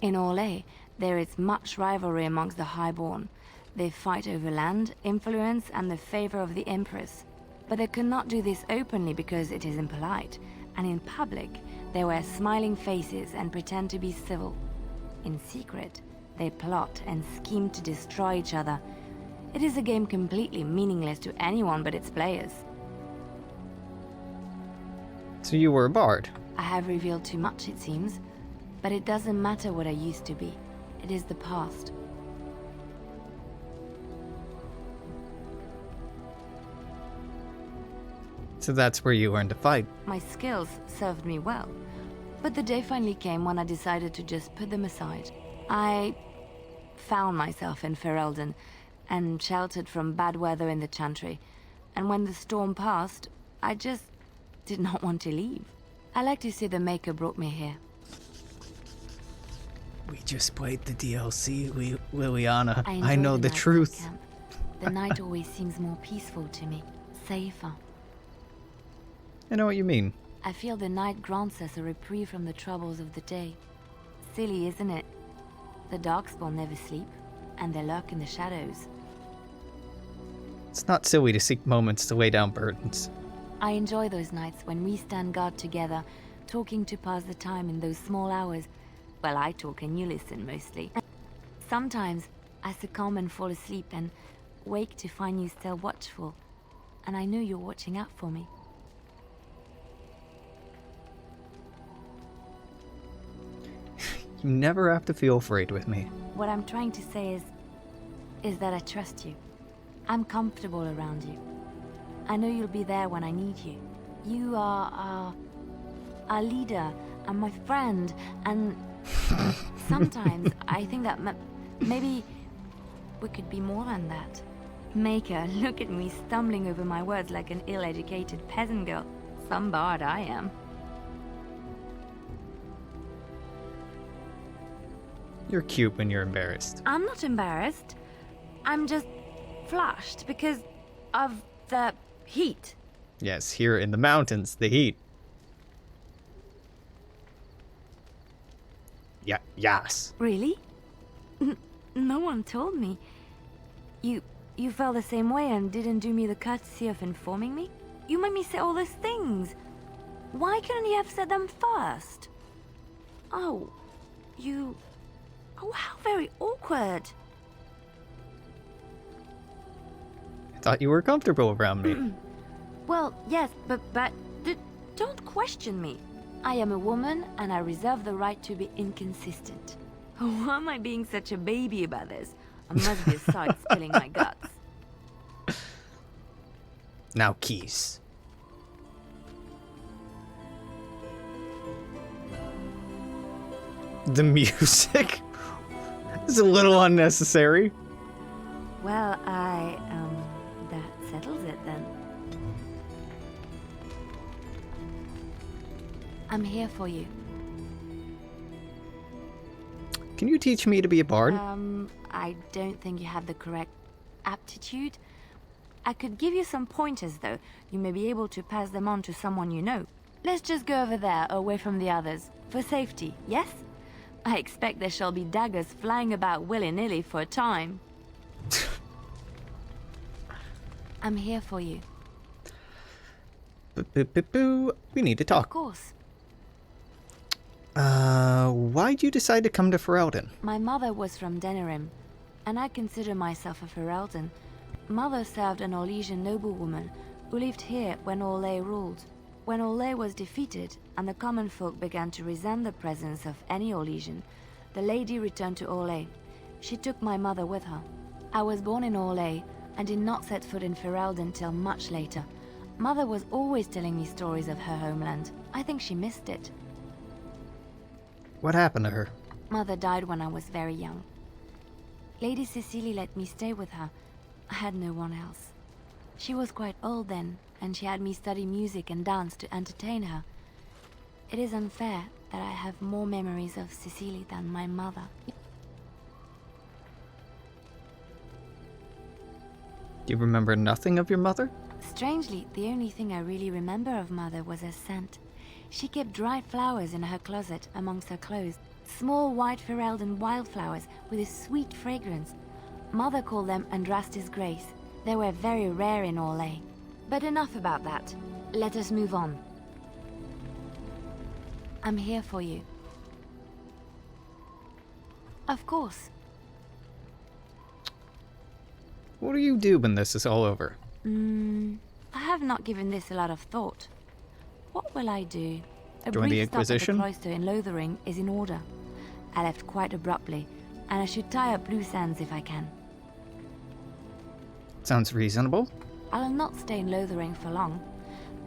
In Orlais, there is much rivalry amongst the highborn. They fight over land, influence, and the favor of the Empress. But they cannot do this openly because it is impolite, and in public, they wear smiling faces and pretend to be civil. In secret, they plot and scheme to destroy each other. It is a game completely meaningless to anyone but its players. So you were a bard? I have revealed too much, it seems. But it doesn't matter what I used to be. It is the past. So that's where you learned to fight. My skills served me well. But the day finally came when I decided to just put them aside. I found myself in Ferelden and sheltered from bad weather in the Chantry. And when the storm passed, I just did not want to leave. I like to say the Maker brought me here. We just played the DLC, Leliana. I enjoy know the nights at truth. camp. The night always seems more peaceful to me. Safer. I know what you mean. I feel the night grants us a reprieve from the troubles of the day. Silly, isn't it? The Darkspawn never sleep, and they lurk in the shadows. It's not silly to seek moments to lay down burdens. I enjoy those nights when we stand guard together, talking to pass the time in those small hours. Well, I talk and you listen mostly. Sometimes I succumb and fall asleep and wake to find you still watchful. And I know you're watching out for me. You never have to feel afraid with me. What I'm trying to say is that I trust you. I'm comfortable around you. I know you'll be there when I need you. You are our leader and my friend, and sometimes I think that maybe we could be more than that. Maker, look at me stumbling over my words like an ill-educated peasant girl. Some bard I am. You're cute when you're embarrassed. I'm not embarrassed. I'm just flushed because of the heat. Yes, here in the mountains, the heat. Yeah, yes. Really? No one told me. You felt the same way and didn't do me the courtesy of informing me? You made me say all those things. Why couldn't you have said them first? Oh, you... Oh, how very awkward. I thought you were comfortable around me. Well, yes, but don't question me. I am a woman, and I reserve the right to be inconsistent. Why am I being such a baby about this? I must be aside spilling my guts. Now keys. The music is a little unnecessary. Well, that settles it then. I'm here for you. Can you teach me to be a bard? I don't think you have the correct aptitude. I could give you some pointers, though. You may be able to pass them on to someone you know. Let's just go over there, away from the others. For safety, yes? I expect there shall be daggers flying about willy-nilly for a time. I'm here for you. Boo. We need to talk. Of course. Why'd you decide to come to Ferelden? My mother was from Denerim, and I consider myself a Ferelden. Mother served an Orlesian noblewoman who lived here when Orlais ruled. When Orlais was defeated and the common folk began to resent the presence of any Orlesian, the lady returned to Orlais. She took my mother with her. I was born in Orlais and did not set foot in Ferelden till much later. Mother was always telling me stories of her homeland. I think she missed it. What happened to her? Mother died when I was very young. Lady Cecily let me stay with her. I had no one else. She was quite old then, and she had me study music and dance to entertain her. It is unfair that I have more memories of Cecily than my mother. Do you remember nothing of your mother? Strangely, the only thing I really remember of Mother was her scent. She kept dried flowers in her closet amongst her clothes. Small white Ferelden wildflowers with a sweet fragrance. Mother called them Andrastis Grace. They were very rare in Orlais. But enough about that. Let us move on. I'm here for you. Of course. What do you do when this is all over? I have not given this a lot of thought. What will I do? A Join the brief stop at the Inquisition? cloister in Lothering is in order. I left quite abruptly, and I should tie up loose ends if I can. Sounds reasonable. I'll not stay in Lothering for long.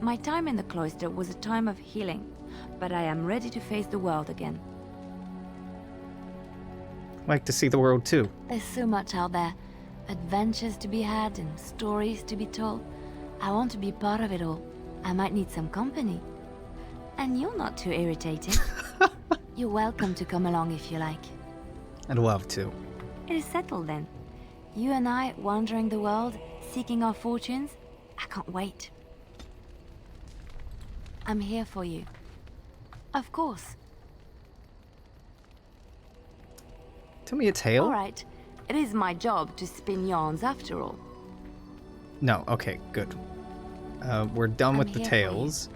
My time in the cloister was a time of healing, but I am ready to face the world again. Like to see the world too. There's so much out there. Adventures to be had and stories to be told. I want to be part of it all. I might need some company. And you're not too irritating. You're welcome to come along if you like. I'd love to. It is settled then. You and I wandering the world, seeking our fortunes. I can't wait. I'm here for you. Of course. Tell me a tale? All right. It is my job to spin yarns after all. No, okay, good. We're done with the here for tales.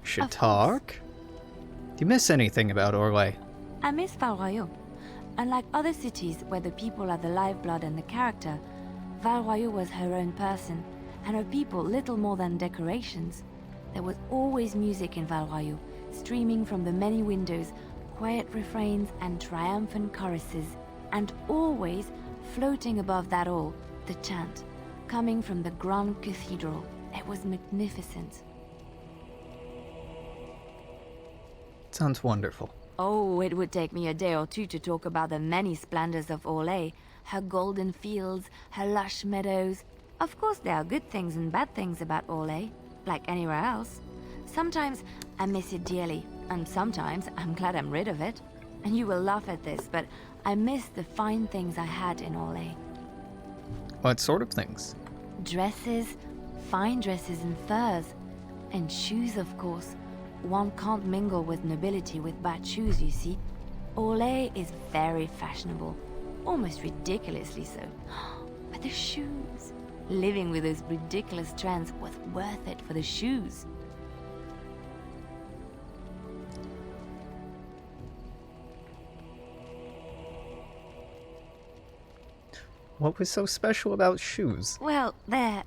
Should talk. Do you miss anything about Orlais? I miss Val Royeaux. Unlike other cities where the people are the lifeblood and the character, Val Royeaux was her own person, and her people little more than decorations. There was always music in Val Royeaux, streaming from the many windows, quiet refrains and triumphant choruses, and always, floating above that all, the chant, coming from the Grand Cathedral. It was magnificent. Sounds wonderful. Oh, it would take me a day or two to talk about the many splendors of Orlais, her golden fields, her lush meadows. Of course there are good things and bad things about Orlais, like anywhere else. Sometimes I miss it dearly, and sometimes I'm glad I'm rid of it. And you will laugh at this, but I miss the fine things I had in Orlais. What sort of things? Dresses, fine dresses and furs, and shoes, of course. One can't mingle with nobility with bad shoes, you see. Orlais is very fashionable, almost ridiculously so. But the shoes, living with those ridiculous trends was worth it for the shoes. What was so special about shoes? Well, they're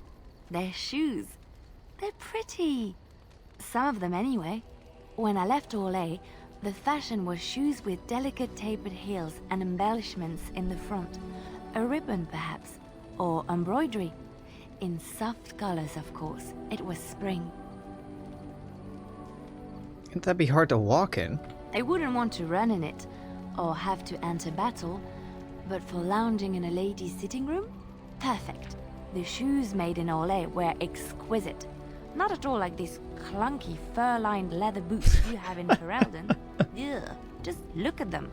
shoes. They're pretty. Some of them anyway. When I left Orlais, the fashion was shoes with delicate tapered heels and embellishments in the front. A ribbon, perhaps, or embroidery. In soft colors, of course. It was spring. Can't that be hard to walk in? I wouldn't want to run in it, or have to enter battle, but for lounging in a lady's sitting room? Perfect. The shoes made in Orlais were exquisite. Not at all like these clunky fur-lined leather boots you have in Ferelden. Ugh, just look at them.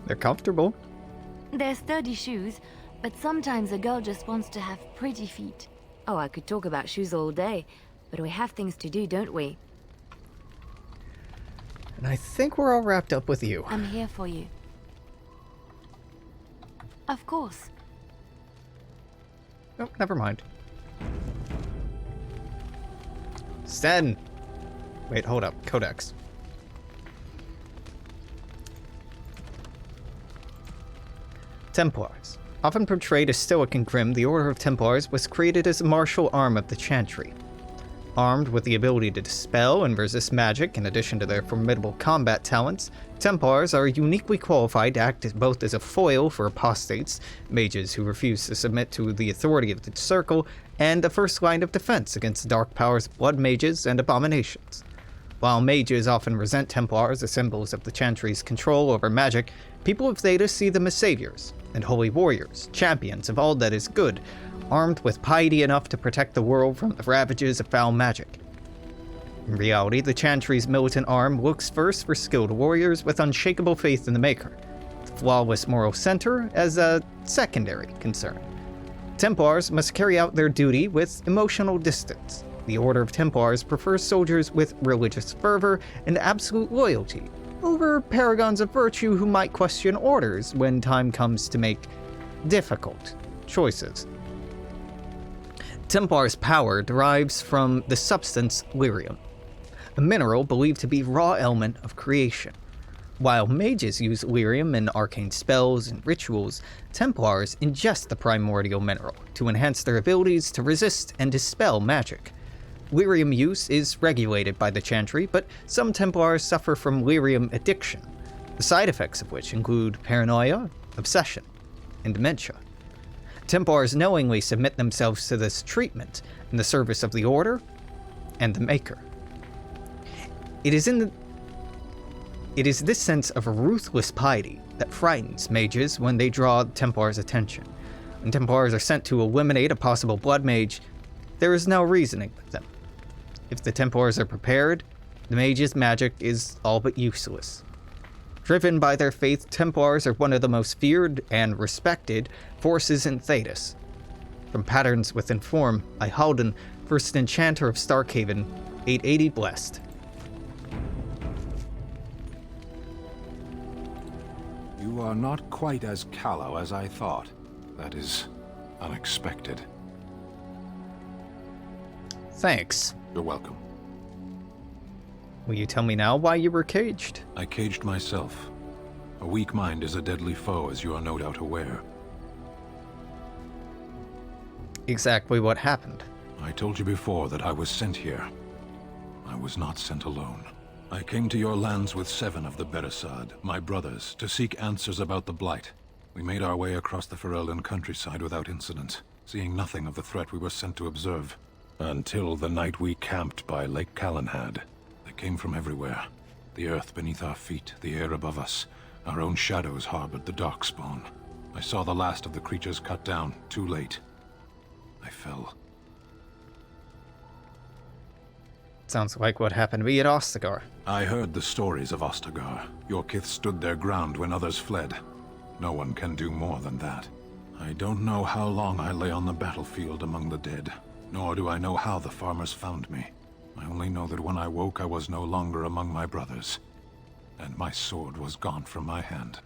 They're comfortable. They're sturdy shoes, but sometimes a girl just wants to have pretty feet. Oh, I could talk about shoes all day, but we have things to do, don't we? And I think we're all wrapped up with you. I'm here for you. Of course. Oh, never mind. Sten! Wait, hold up. Codex. Templars. Often portrayed as stoic and grim, the Order of Templars was created as a martial arm of the Chantry. Armed with the ability to dispel and resist magic, in addition to their formidable combat talents, Templars are uniquely qualified to act both as a foil for apostates, mages who refuse to submit to the authority of the Circle, and a first line of defense against dark powers, blood mages, and abominations. While mages often resent Templars as symbols of the Chantry's control over magic, people of Theta see them as saviors and holy warriors, champions of all that is good, armed with piety enough to protect the world from the ravages of foul magic. In reality, the Chantry's militant arm looks first for skilled warriors with unshakable faith in the Maker, the flawless moral center as a secondary concern. Templars must carry out their duty with emotional distance. The Order of Templars prefers soldiers with religious fervor and absolute loyalty, over paragons of virtue who might question orders when time comes to make difficult choices. Templars' power derives from the substance lyrium, a mineral believed to be raw element of creation. While mages use lyrium in arcane spells and rituals, Templars ingest the primordial mineral to enhance their abilities to resist and dispel magic. Lyrium use is regulated by the Chantry, but some Templars suffer from lyrium addiction, the side effects of which include paranoia, obsession, and dementia. Templars knowingly submit themselves to this treatment in the service of the Order and the Maker. It is this sense of ruthless piety that frightens mages when they draw Templars' attention. When Templars are sent to eliminate a possible blood mage, there is no reasoning with them. If the Templars are prepared, the mage's magic is all but useless. Driven by their faith, Templars are one of the most feared and respected forces in Thedas. From Patterns Within Form by Halden, first Enchanter of Starkhaven, 880 Blessed. You are not quite as callow as I thought. That is unexpected. Thanks. You're welcome. Will you tell me now why you were caged? I caged myself. A weak mind is a deadly foe, as you are no doubt aware. Exactly what happened. I told you before that I was sent here. I was not sent alone. I came to your lands with 7 of the Beresad, my brothers, to seek answers about the Blight. We made our way across the Ferelden countryside without incident, seeing nothing of the threat we were sent to observe. Until the night we camped by Lake Calenhad. They came from everywhere. The earth beneath our feet, the air above us. Our own shadows harbored the Darkspawn. I saw the last of the creatures cut down, too late. I fell. Sounds like what happened to me at Ostagar. I heard the stories of Ostagar. Your kith stood their ground when others fled. No one can do more than that. I don't know how long I lay on the battlefield among the dead, nor do I know how the farmers found me. I only know that when I woke I was no longer among my brothers, and my sword was gone from my hand.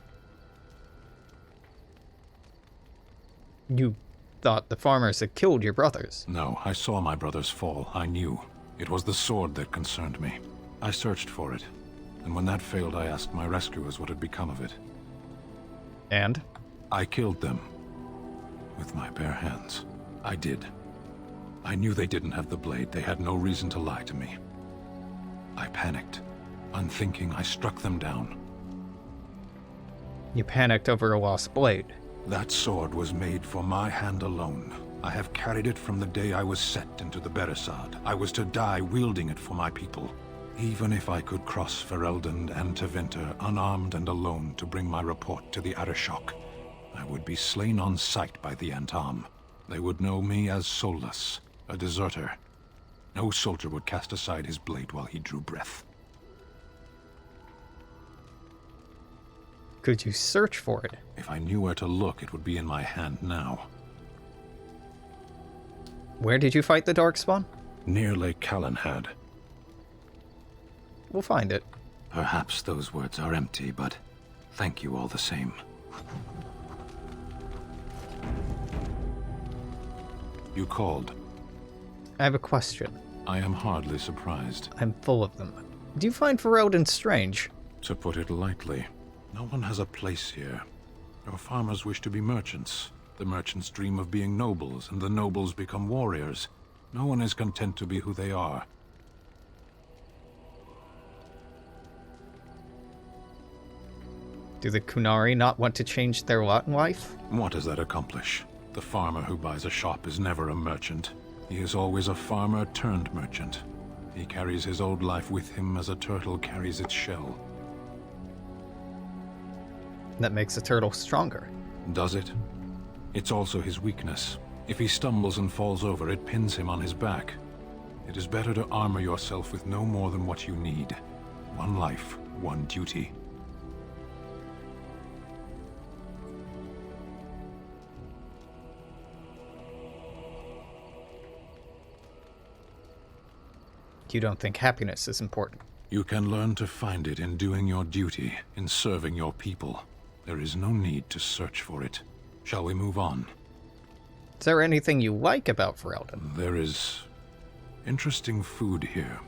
You thought the farmers had killed your brothers? No, I saw my brothers fall. I knew. It was the sword that concerned me. I searched for it, and when that failed I asked my rescuers what had become of it. And? I killed them. With my bare hands. I did. I knew they didn't have the blade. They had no reason to lie to me. I panicked. Unthinking, I struck them down. You panicked over a lost blade. That sword was made for my hand alone. I have carried it from the day I was set into the Beresad. I was to die wielding it for my people. Even if I could cross Ferelden and Tevinter unarmed and alone to bring my report to the Arishok, I would be slain on sight by the Antam. They would know me as soulless, a deserter. No soldier would cast aside his blade while he drew breath. Could you search for it? If I knew where to look, it would be in my hand now. Where did you fight the Darkspawn? Near Lake Callanhead. We'll find it. Perhaps those words are empty, but thank you all the same. You called. I have a question. I am hardly surprised. I'm full of them. Do you find Ferelden strange? To put it lightly, no one has a place here. Your farmers wish to be merchants. The merchants dream of being nobles, and the nobles become warriors. No one is content to be who they are. Do the Qunari not want to change their lot in life? What does that accomplish? The farmer who buys a shop is never a merchant. He is always a farmer turned merchant. He carries his old life with him as a turtle carries its shell. That makes a turtle stronger. Does it? It's also his weakness. If he stumbles and falls over, it pins him on his back. It is better to armor yourself with no more than what you need. One life, one duty. You don't think happiness is important? You can learn to find it in doing your duty, in serving your people. There is no need to search for it. Shall we move on? Is there anything you like about Ferelden? There is interesting food here.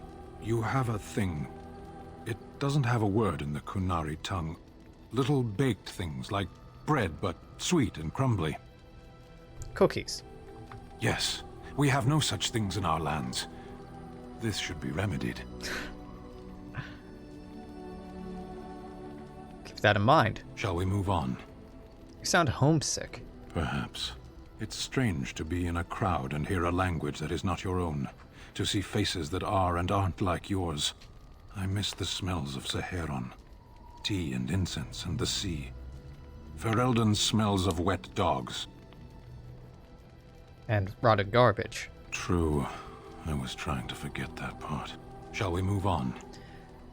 You have a thing. It doesn't have a word in the Qunari tongue. Little baked things like bread, but sweet and crumbly. Cookies. Yes, we have no such things in our lands. This should be remedied. Keep that in mind. Shall we move on? You sound homesick. Perhaps. It's strange to be in a crowd and hear a language that is not your own. To see faces that are and aren't like yours. I miss the smells of Saharon. Tea and incense and the sea. Ferelden smells of wet dogs. And rotted garbage. True. I was trying to forget that part. Shall we move on?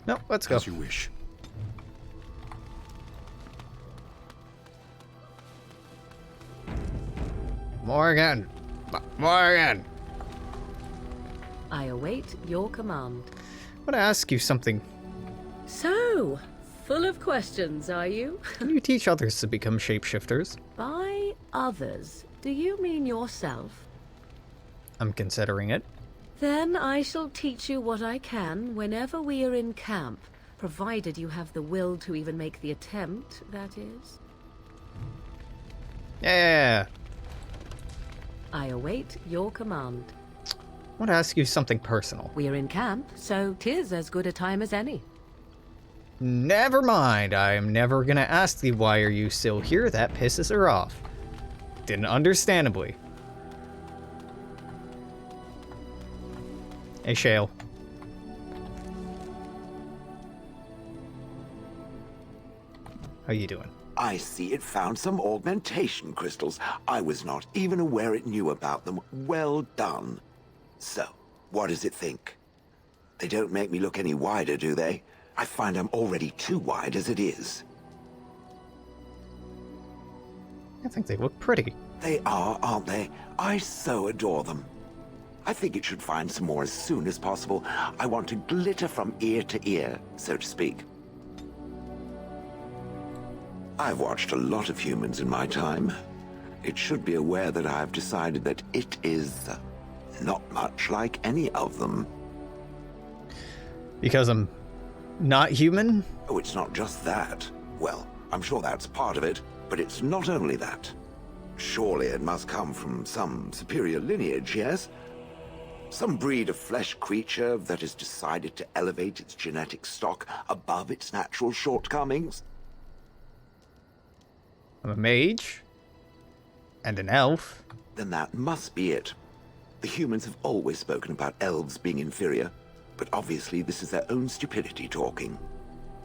No, let's go. As you wish. Morrigan! Morrigan! I await your command. I want to ask you something. So, full of questions, are you? Can you teach others to become shapeshifters? By others, do you mean yourself? I'm considering it. Then I shall teach you what I can whenever we are in camp, provided you have the will to even make the attempt, that is. Yeah. I await your command. I want to ask you something personal. We are in camp, so 'tis as good a time as any. Never mind. I am never gonna ask thee why are you still here. That pisses her off. Didn't understandably. Hey, Shale. How you doing? I see it found some augmentation crystals. I was not even aware it knew about them. Well done. So, what does it think? They don't make me look any wider, do they? I find I'm already too wide as it is. I think they look pretty. They are, aren't they? I so adore them. I think it should find some more as soon as possible. I want to glitter from ear to ear, so to speak. I've watched a lot of humans in my time. It should be aware that I've decided that it is not much like any of them. Because I'm not human? Oh, it's not just that. Well, I'm sure that's part of it, but it's not only that. Surely it must come from some superior lineage, yes? Some breed of flesh creature that has decided to elevate its genetic stock above its natural shortcomings? I'm a mage. And an elf. Then that must be it. The humans have always spoken about elves being inferior, but obviously this is their own stupidity talking.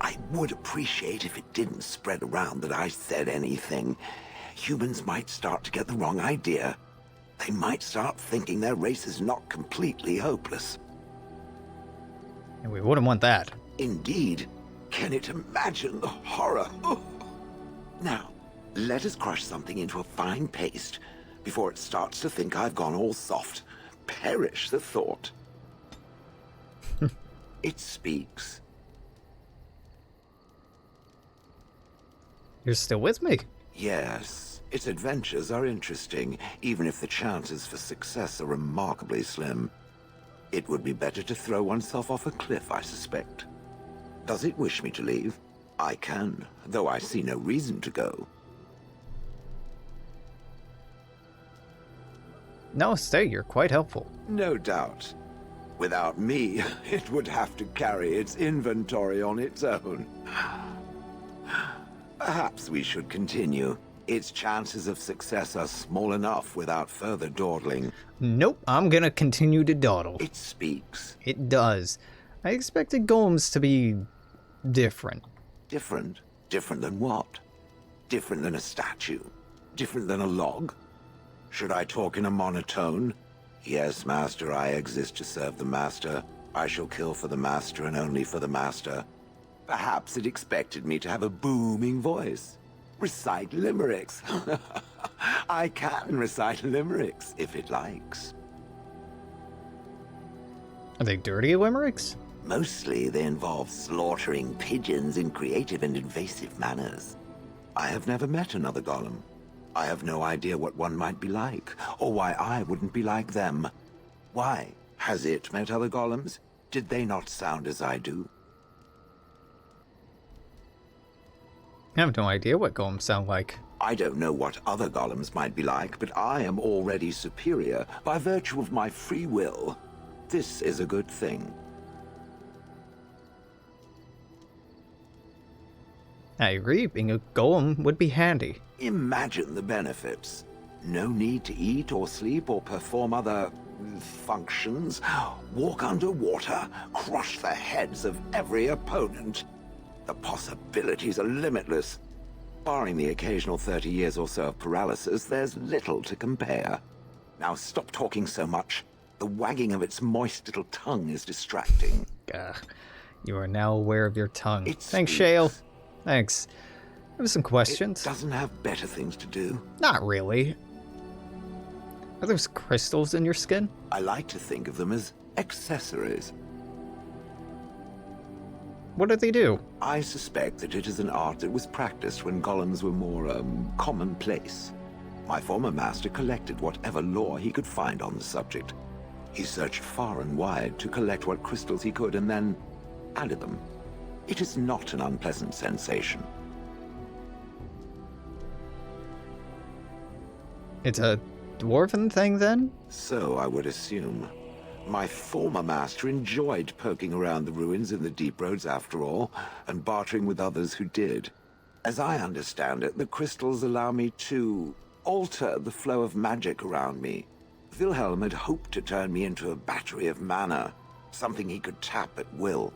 I would appreciate if it didn't spread around that I said anything. Humans might start to get the wrong idea. They might start thinking their race is not completely hopeless. And we wouldn't want that. Indeed. Can it imagine the horror? Now, let us crush something into a fine paste before it starts to think I've gone all soft. Perish the thought. It speaks. You're still with me? Yes, its adventures are interesting, even if the chances for success are remarkably slim. It would be better to throw oneself off a cliff, I suspect. Does it wish me to leave? I can, though I see no reason to go. No, stay. You're quite helpful. No doubt. Without me, it would have to carry its inventory on its own. Perhaps we should continue. Its chances of success are small enough without further dawdling. Nope, I'm gonna continue to dawdle. It speaks. It does. I expected golems to be different. Different? Different than what? Different than a statue? Different than a log? Should I talk in a monotone? Yes, Master, I exist to serve the Master. I shall kill for the Master and only for the Master. Perhaps it expected me to have a booming voice. Recite limericks. I can recite limericks, if it likes. Are they dirty limericks? Mostly they involve slaughtering pigeons in creative and invasive manners. I have never met another golem. I have no idea what one might be like, or why I wouldn't be like them. Why? Has it met other golems? Did they not sound as I do? I have no idea what golems sound like. I don't know what other golems might be like, but I am already superior by virtue of my free will. This is a good thing. I agree, being a golem would be handy. Imagine the benefits. No need to eat or sleep or perform other functions. Walk underwater, crush the heads of every opponent. The possibilities are limitless. Barring the occasional 30 years or so of paralysis, there's little to compare. Now stop talking so much. The wagging of its moist little tongue is distracting. You are now aware of your tongue. Thanks, speaks. Shale. Thanks. I have some questions. It doesn't have better things to do. Not really. Are those crystals in your skin? I like to think of them as accessories. What do they do? I suspect that it is an art that was practiced when golems were more, commonplace. My former master collected whatever lore he could find on the subject. He searched far and wide to collect what crystals he could and then added them. It is not an unpleasant sensation. It's a dwarven thing, then? So I would assume. My former master enjoyed poking around the ruins in the deep roads after all, and bartering with others who did. As I understand it, the crystals allow me to alter the flow of magic around me. Wilhelm had hoped to turn me into a battery of mana, something he could tap at will.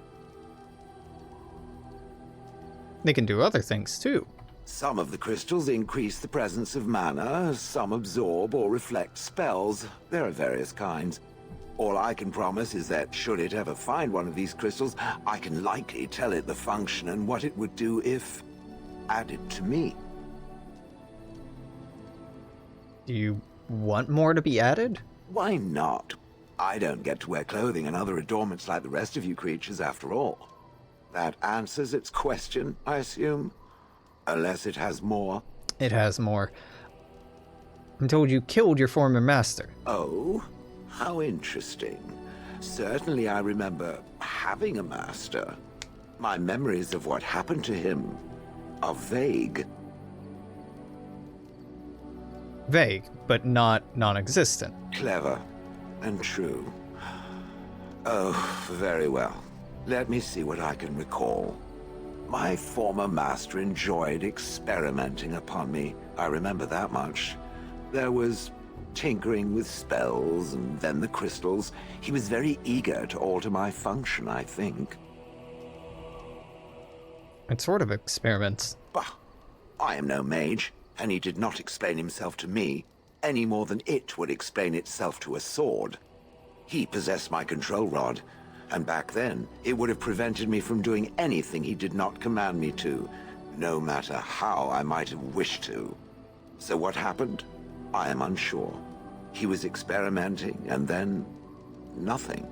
They can do other things, too. Some of the crystals increase the presence of mana, some absorb or reflect spells. There are various kinds. All I can promise is that should it ever find one of these crystals, I can likely tell it the function and what it would do if added to me. Do you want more to be added? Why not? I don't get to wear clothing and other adornments like the rest of you creatures after all. That answers its question, I assume? Unless it has more. It has more. I'm told you killed your former master. Oh? How interesting. Certainly I remember having a master. My memories of what happened to him are vague. Vague, but not non-existent. Clever and true. Oh, very well. Let me see what I can recall. My former master enjoyed experimenting upon me. I remember that much. There was tinkering with spells, and then the crystals. He was very eager to alter my function, I think. What sort of experiments? Bah! I am no mage, and he did not explain himself to me, any more than it would explain itself to a sword. He possessed my control rod, and back then, it would have prevented me from doing anything he did not command me to. no matter how I might have wished to. So what happened? I am unsure. He was experimenting, and then nothing.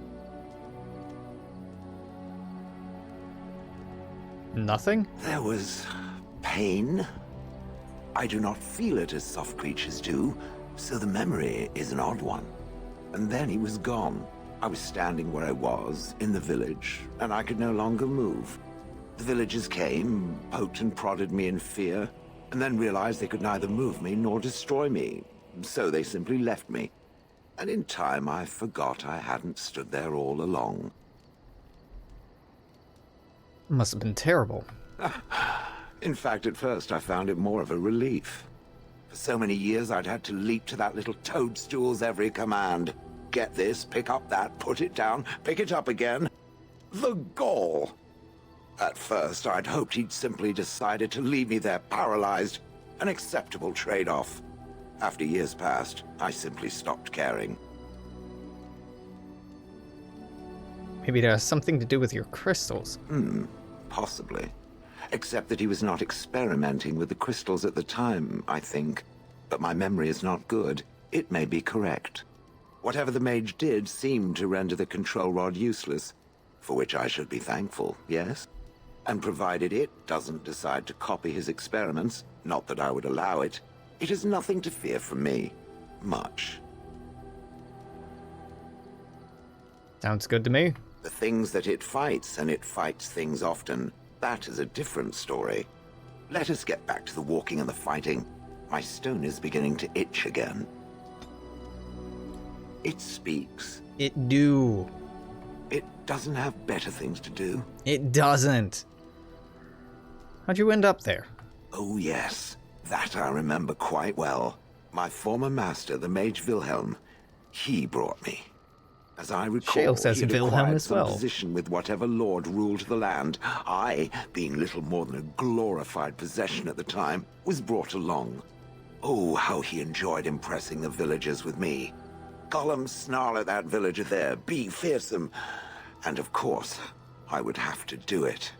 Nothing? There was pain. I do not feel it as soft creatures do, so the memory is an odd one. And then he was gone. I was standing where I was, in the village, and I could no longer move. The villagers came, poked and prodded me in fear, and then realized they could neither move me nor destroy me, so they simply left me. And in time, I forgot I hadn't stood there all along. Must have been terrible. In fact, at first, I found it more of a relief. For so many years, I'd had to leap to that little toadstool's every command. Get this, pick up that, put it down, pick it up again. The gall! At first, I'd hoped he'd simply decided to leave me there paralyzed. An acceptable trade-off. After years passed, I simply stopped caring. Maybe it has something to do with your crystals. Possibly. Except that he was not experimenting with the crystals at the time, I think. But my memory is not good. It may be correct. Whatever the mage did seemed to render the control rod useless, for which I should be thankful, yes? And provided it doesn't decide to copy his experiments, not that I would allow it, it is nothing to fear from me. Much. Sounds good to me. The things that it fights, and it fights things often, that is a different story. Let us get back to the walking and the fighting. My stone is beginning to itch again. It speaks. It do. It doesn't have better things to do. It doesn't. How'd you end up there? Oh yes, that I remember quite well. My former master, the mage Wilhelm, he brought me. As I recall, Shale says he'd Wilhelm acquired as some well. position with whatever lord ruled the land. I, being little more than a glorified possession at the time, was brought along. Oh, how he enjoyed impressing the villagers with me. Gollum snarl at that villager there, be fearsome. And of course, I would have to do it.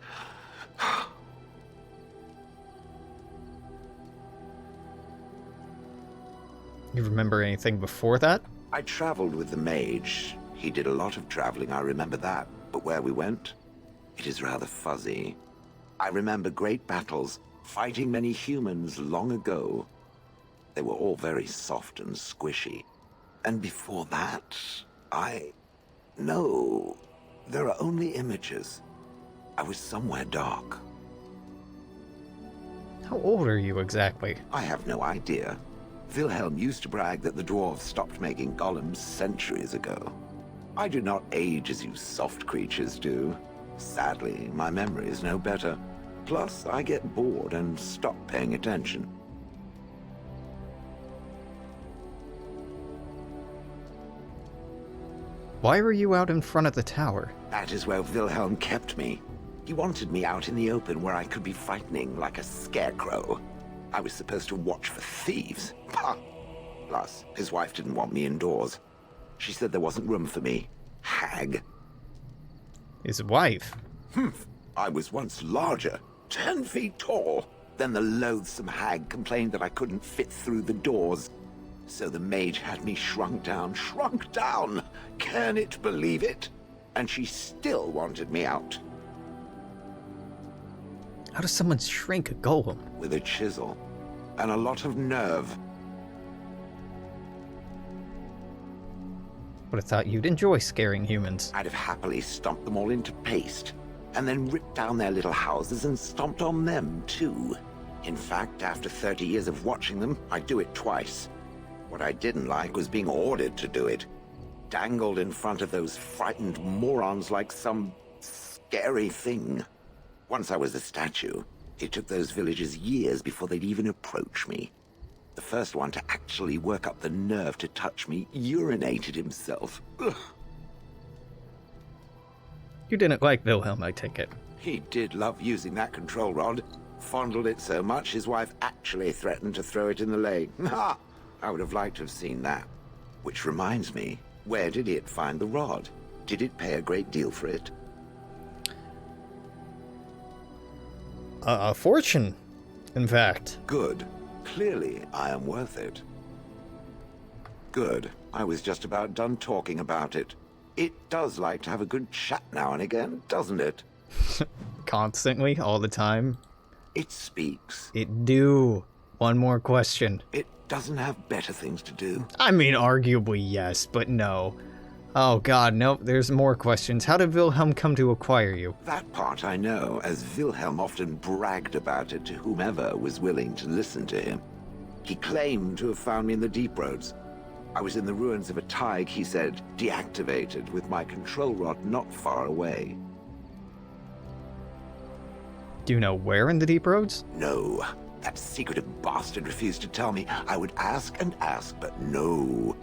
You remember anything before that? I traveled with the mage. He did a lot of traveling, I remember that. But where we went, it is rather fuzzy. I remember great battles, fighting many humans long ago. They were all very soft and squishy. And before that, No, there are only images. I was somewhere dark. How old are you exactly? I have no idea. Wilhelm used to brag that the dwarves stopped making golems centuries ago. I do not age as you soft creatures do. Sadly, my memory is no better. Plus, I get bored and stop paying attention. Why were you out in front of the tower? That is where Wilhelm kept me. He wanted me out in the open where I could be frightening like a scarecrow. I was supposed to watch for thieves. Pah! Plus, his wife didn't want me indoors. She said there wasn't room for me. Hag. His wife? I was once larger, 10 feet tall. Then the loathsome hag complained that I couldn't fit through the doors. So the mage had me shrunk down. Can it believe it? And she still wanted me out. How does someone shrink a golem? With a chisel. And a lot of nerve. Would have thought you'd enjoy scaring humans. I'd have happily stomped them all into paste. And then ripped down their little houses and stomped on them, too. In fact, after 30 years of watching them, I'd do it twice. What I didn't like was being ordered to do it. Dangled in front of those frightened morons like some scary thing. Once I was a statue, it took those villagers years before they'd even approach me. The first one to actually work up the nerve to touch me urinated himself. Ugh. You didn't like Wilhelm, I take it. He did love using that control rod. Fondled it so much, his wife actually threatened to throw it in the lake. Ha! I would have liked to have seen that. Which reminds me, where did it find the rod? Did it pay a great deal for it? A fortune, in fact. Good. Clearly, I am worth it. Good. I was just about done talking about it. It does like to have a good chat now and again, doesn't it? Constantly, all the time. It speaks. It do. One more question. It doesn't have better things to do. I mean, arguably yes, but no. Oh god, nope, there's more questions. How did Wilhelm come to acquire you? That part I know, as Wilhelm often bragged about it to whomever was willing to listen to him. He claimed to have found me in the deep roads. I was in the ruins of a Tig, he said, deactivated, with my control rod not far away. Do you know where in the deep roads? No. That secretive bastard refused to tell me. I would ask and ask, but no.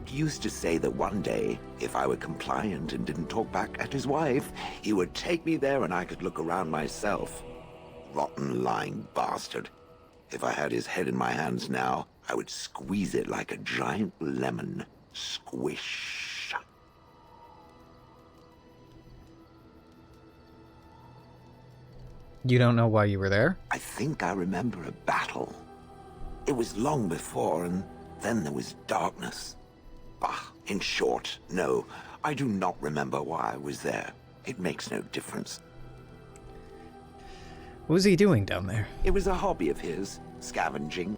He used to say that one day, if I were compliant and didn't talk back at his wife, he would take me there and I could look around myself. Rotten, lying bastard. If I had his head in my hands now, I would squeeze it like a giant lemon. Squish. You don't know why you were there? I think I remember a battle. It was long before, and then there was darkness. Bah, in short, no, I do not remember why I was there. It makes no difference. What was he doing down there? It was a hobby of his, scavenging.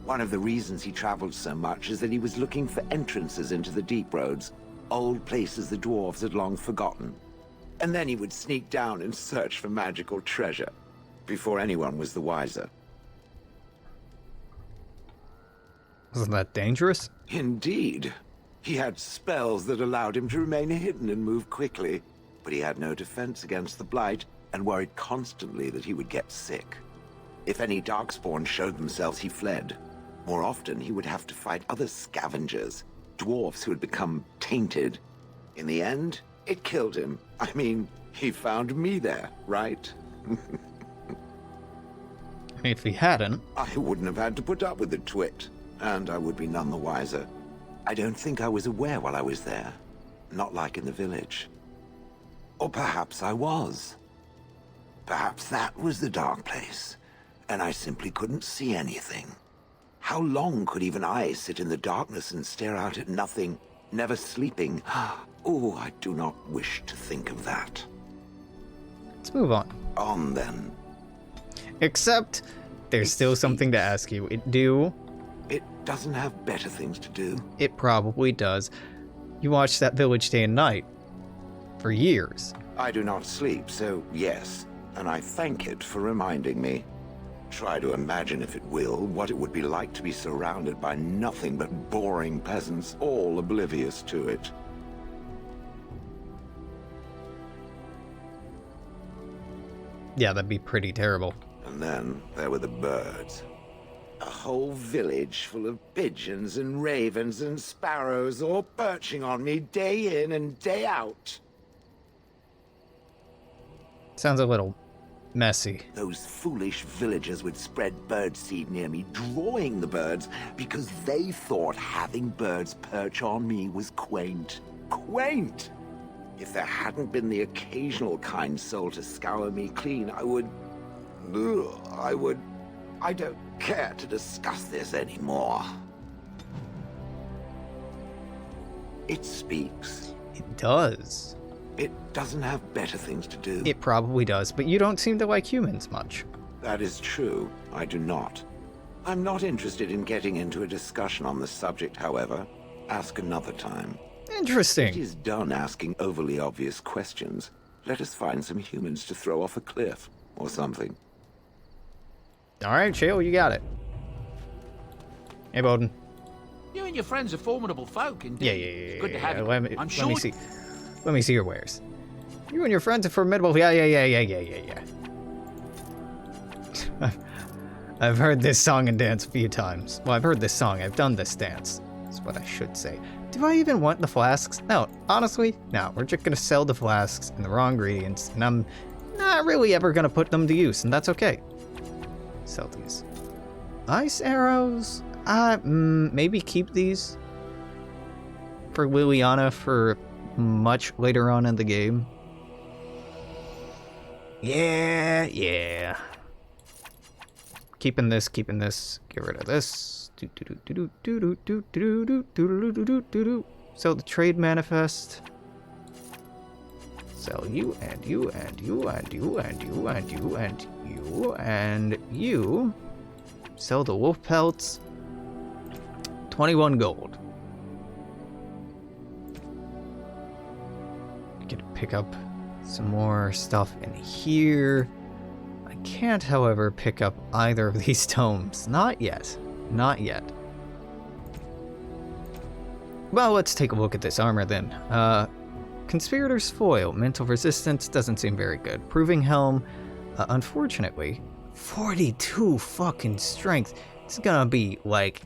One of the reasons he traveled so much is that he was looking for entrances into the deep roads, old places the dwarves had long forgotten. And then he would sneak down and search for magical treasure, before anyone was the wiser. Wasn't that dangerous? Indeed. He had spells that allowed him to remain hidden and move quickly, but he had no defense against the Blight, and worried constantly that he would get sick. If any Darkspawn showed themselves, he fled. More often, he would have to fight other scavengers, dwarfs who had become tainted. In the end, it killed him. I mean, he found me there, right? If he hadn't... I wouldn't have had to put up with the twit, and I would be none the wiser. I don't think I was aware while I was there. Not like in the village. Or perhaps I was. Perhaps that was the dark place, and I simply couldn't see anything. How long could even I sit in the darkness and stare out at nothing, never sleeping? Oh, I do not wish to think of that. Let's move on. On then. Except, there's still something to ask you. It doesn't have better things to do. It probably does. You watched that village day and night. For years. I do not sleep, so yes. And I thank it for reminding me. Try to imagine, if it will, what it would be like to be surrounded by nothing but boring peasants, all oblivious to it. Yeah, that'd be pretty terrible. And then there were the birds. A whole village full of pigeons and ravens and sparrows all perching on me day in and day out. Sounds a little messy. Those foolish villagers would spread birdseed near me, drawing the birds, because they thought having birds perch on me was quaint. Quaint! If there hadn't been the occasional kind soul to scour me clean, I don't care to discuss this anymore. It speaks. It does. It doesn't have better things to do. It probably does, but you don't seem to like humans much. That is true. I do not. I'm not interested in getting into a discussion on the subject, however. Ask another time. Interesting. It is done asking overly obvious questions. Let us find some humans to throw off a cliff, or something. Alright, Shale, you got it. Hey, Bowden. You and your friends are formidable folk, indeed. Yeah. It's good to have you. Let me I'm see. Let me see your wares. You and your friends are formidable. Yeah. I've heard this song and dance a few times. Well, I've heard this song. I've done this dance. That's what I should say. Do I even want the flasks? No, honestly, no. We're just gonna sell the flasks and the raw ingredients, and I'm not really ever gonna put them to use, and that's okay. Sell these. Ice arrows? Maybe keep these for Leliana for much later on in the game. Yeah. keeping this. Get rid of this. Sell the trade manifest. Sell you and you and you and you and you and you and you and you. Sell the wolf pelts. 21 gold. Get to pick up some more stuff in here. I can't, however, pick up either of these tomes. Not yet. Not yet. Well, let's take a look at this armor then. Conspirator's Foil. Mental resistance doesn't seem very good. Proving Helm. Unfortunately, 42 fucking strength. It's gonna be like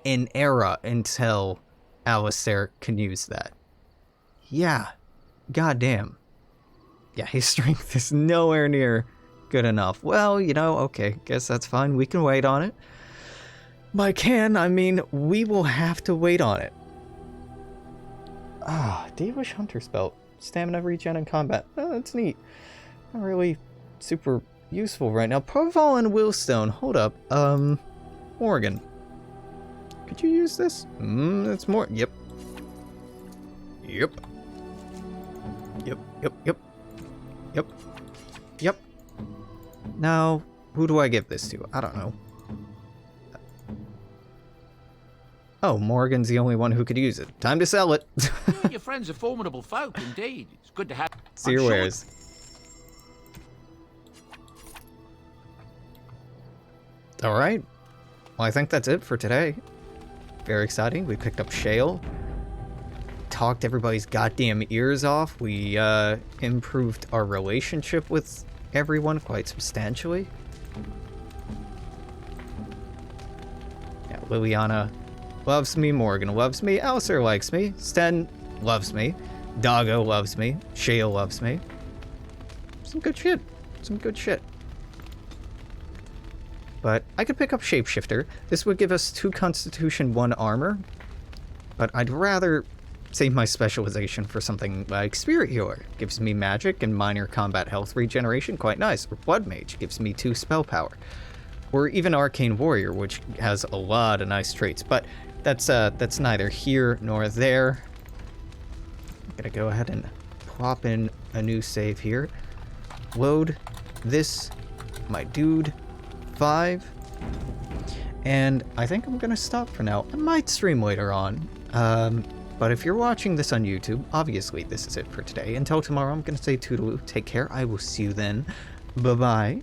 an era until Alistair can use that. Yeah. Goddamn. Yeah, his strength is nowhere near good enough. Well, you know, okay, guess that's fine. We can wait on it. By can, I mean we will have to wait on it. Ah, Devish Hunter's Belt. Stamina regen in combat. Oh, that's neat. Not really super useful right now. Profile and Willstone. Hold up. Morrigan. Could you use this? That's more. Yep. Yep. Yep, yep, yep. Yep. Yep. Now, who do I give this to? I don't know. Oh, Morrigan's the only one who could use it. Time to sell it. You and your friends are formidable folk, indeed. It's good to have... See your wares. Alright. Well, I think that's it for today. Very exciting. We picked up Shale. Talked everybody's goddamn ears off. We improved our relationship with everyone quite substantially. Yeah, Leliana loves me. Morrigan loves me. Alistair likes me. Sten loves me. Doggo loves me. Shale loves me. Some good shit. Some good shit. But I could pick up Shapeshifter. This would give us 2 Constitution, 1 armor. But I'd rather save my specialization for something like Spirit Healer. Gives me magic and minor combat health regeneration. Quite nice. Or Blood Mage. Gives me 2 spell power. Or even Arcane Warrior, which has a lot of nice traits. But that's neither here nor there. I'm gonna go ahead and plop in a new save here. Load this, my dude, 5. And I think I'm gonna stop for now. I might stream later on. But if you're watching this on YouTube, obviously this is it for today. Until tomorrow, I'm gonna say toodaloo. Take care. I will see you then. Bye-bye.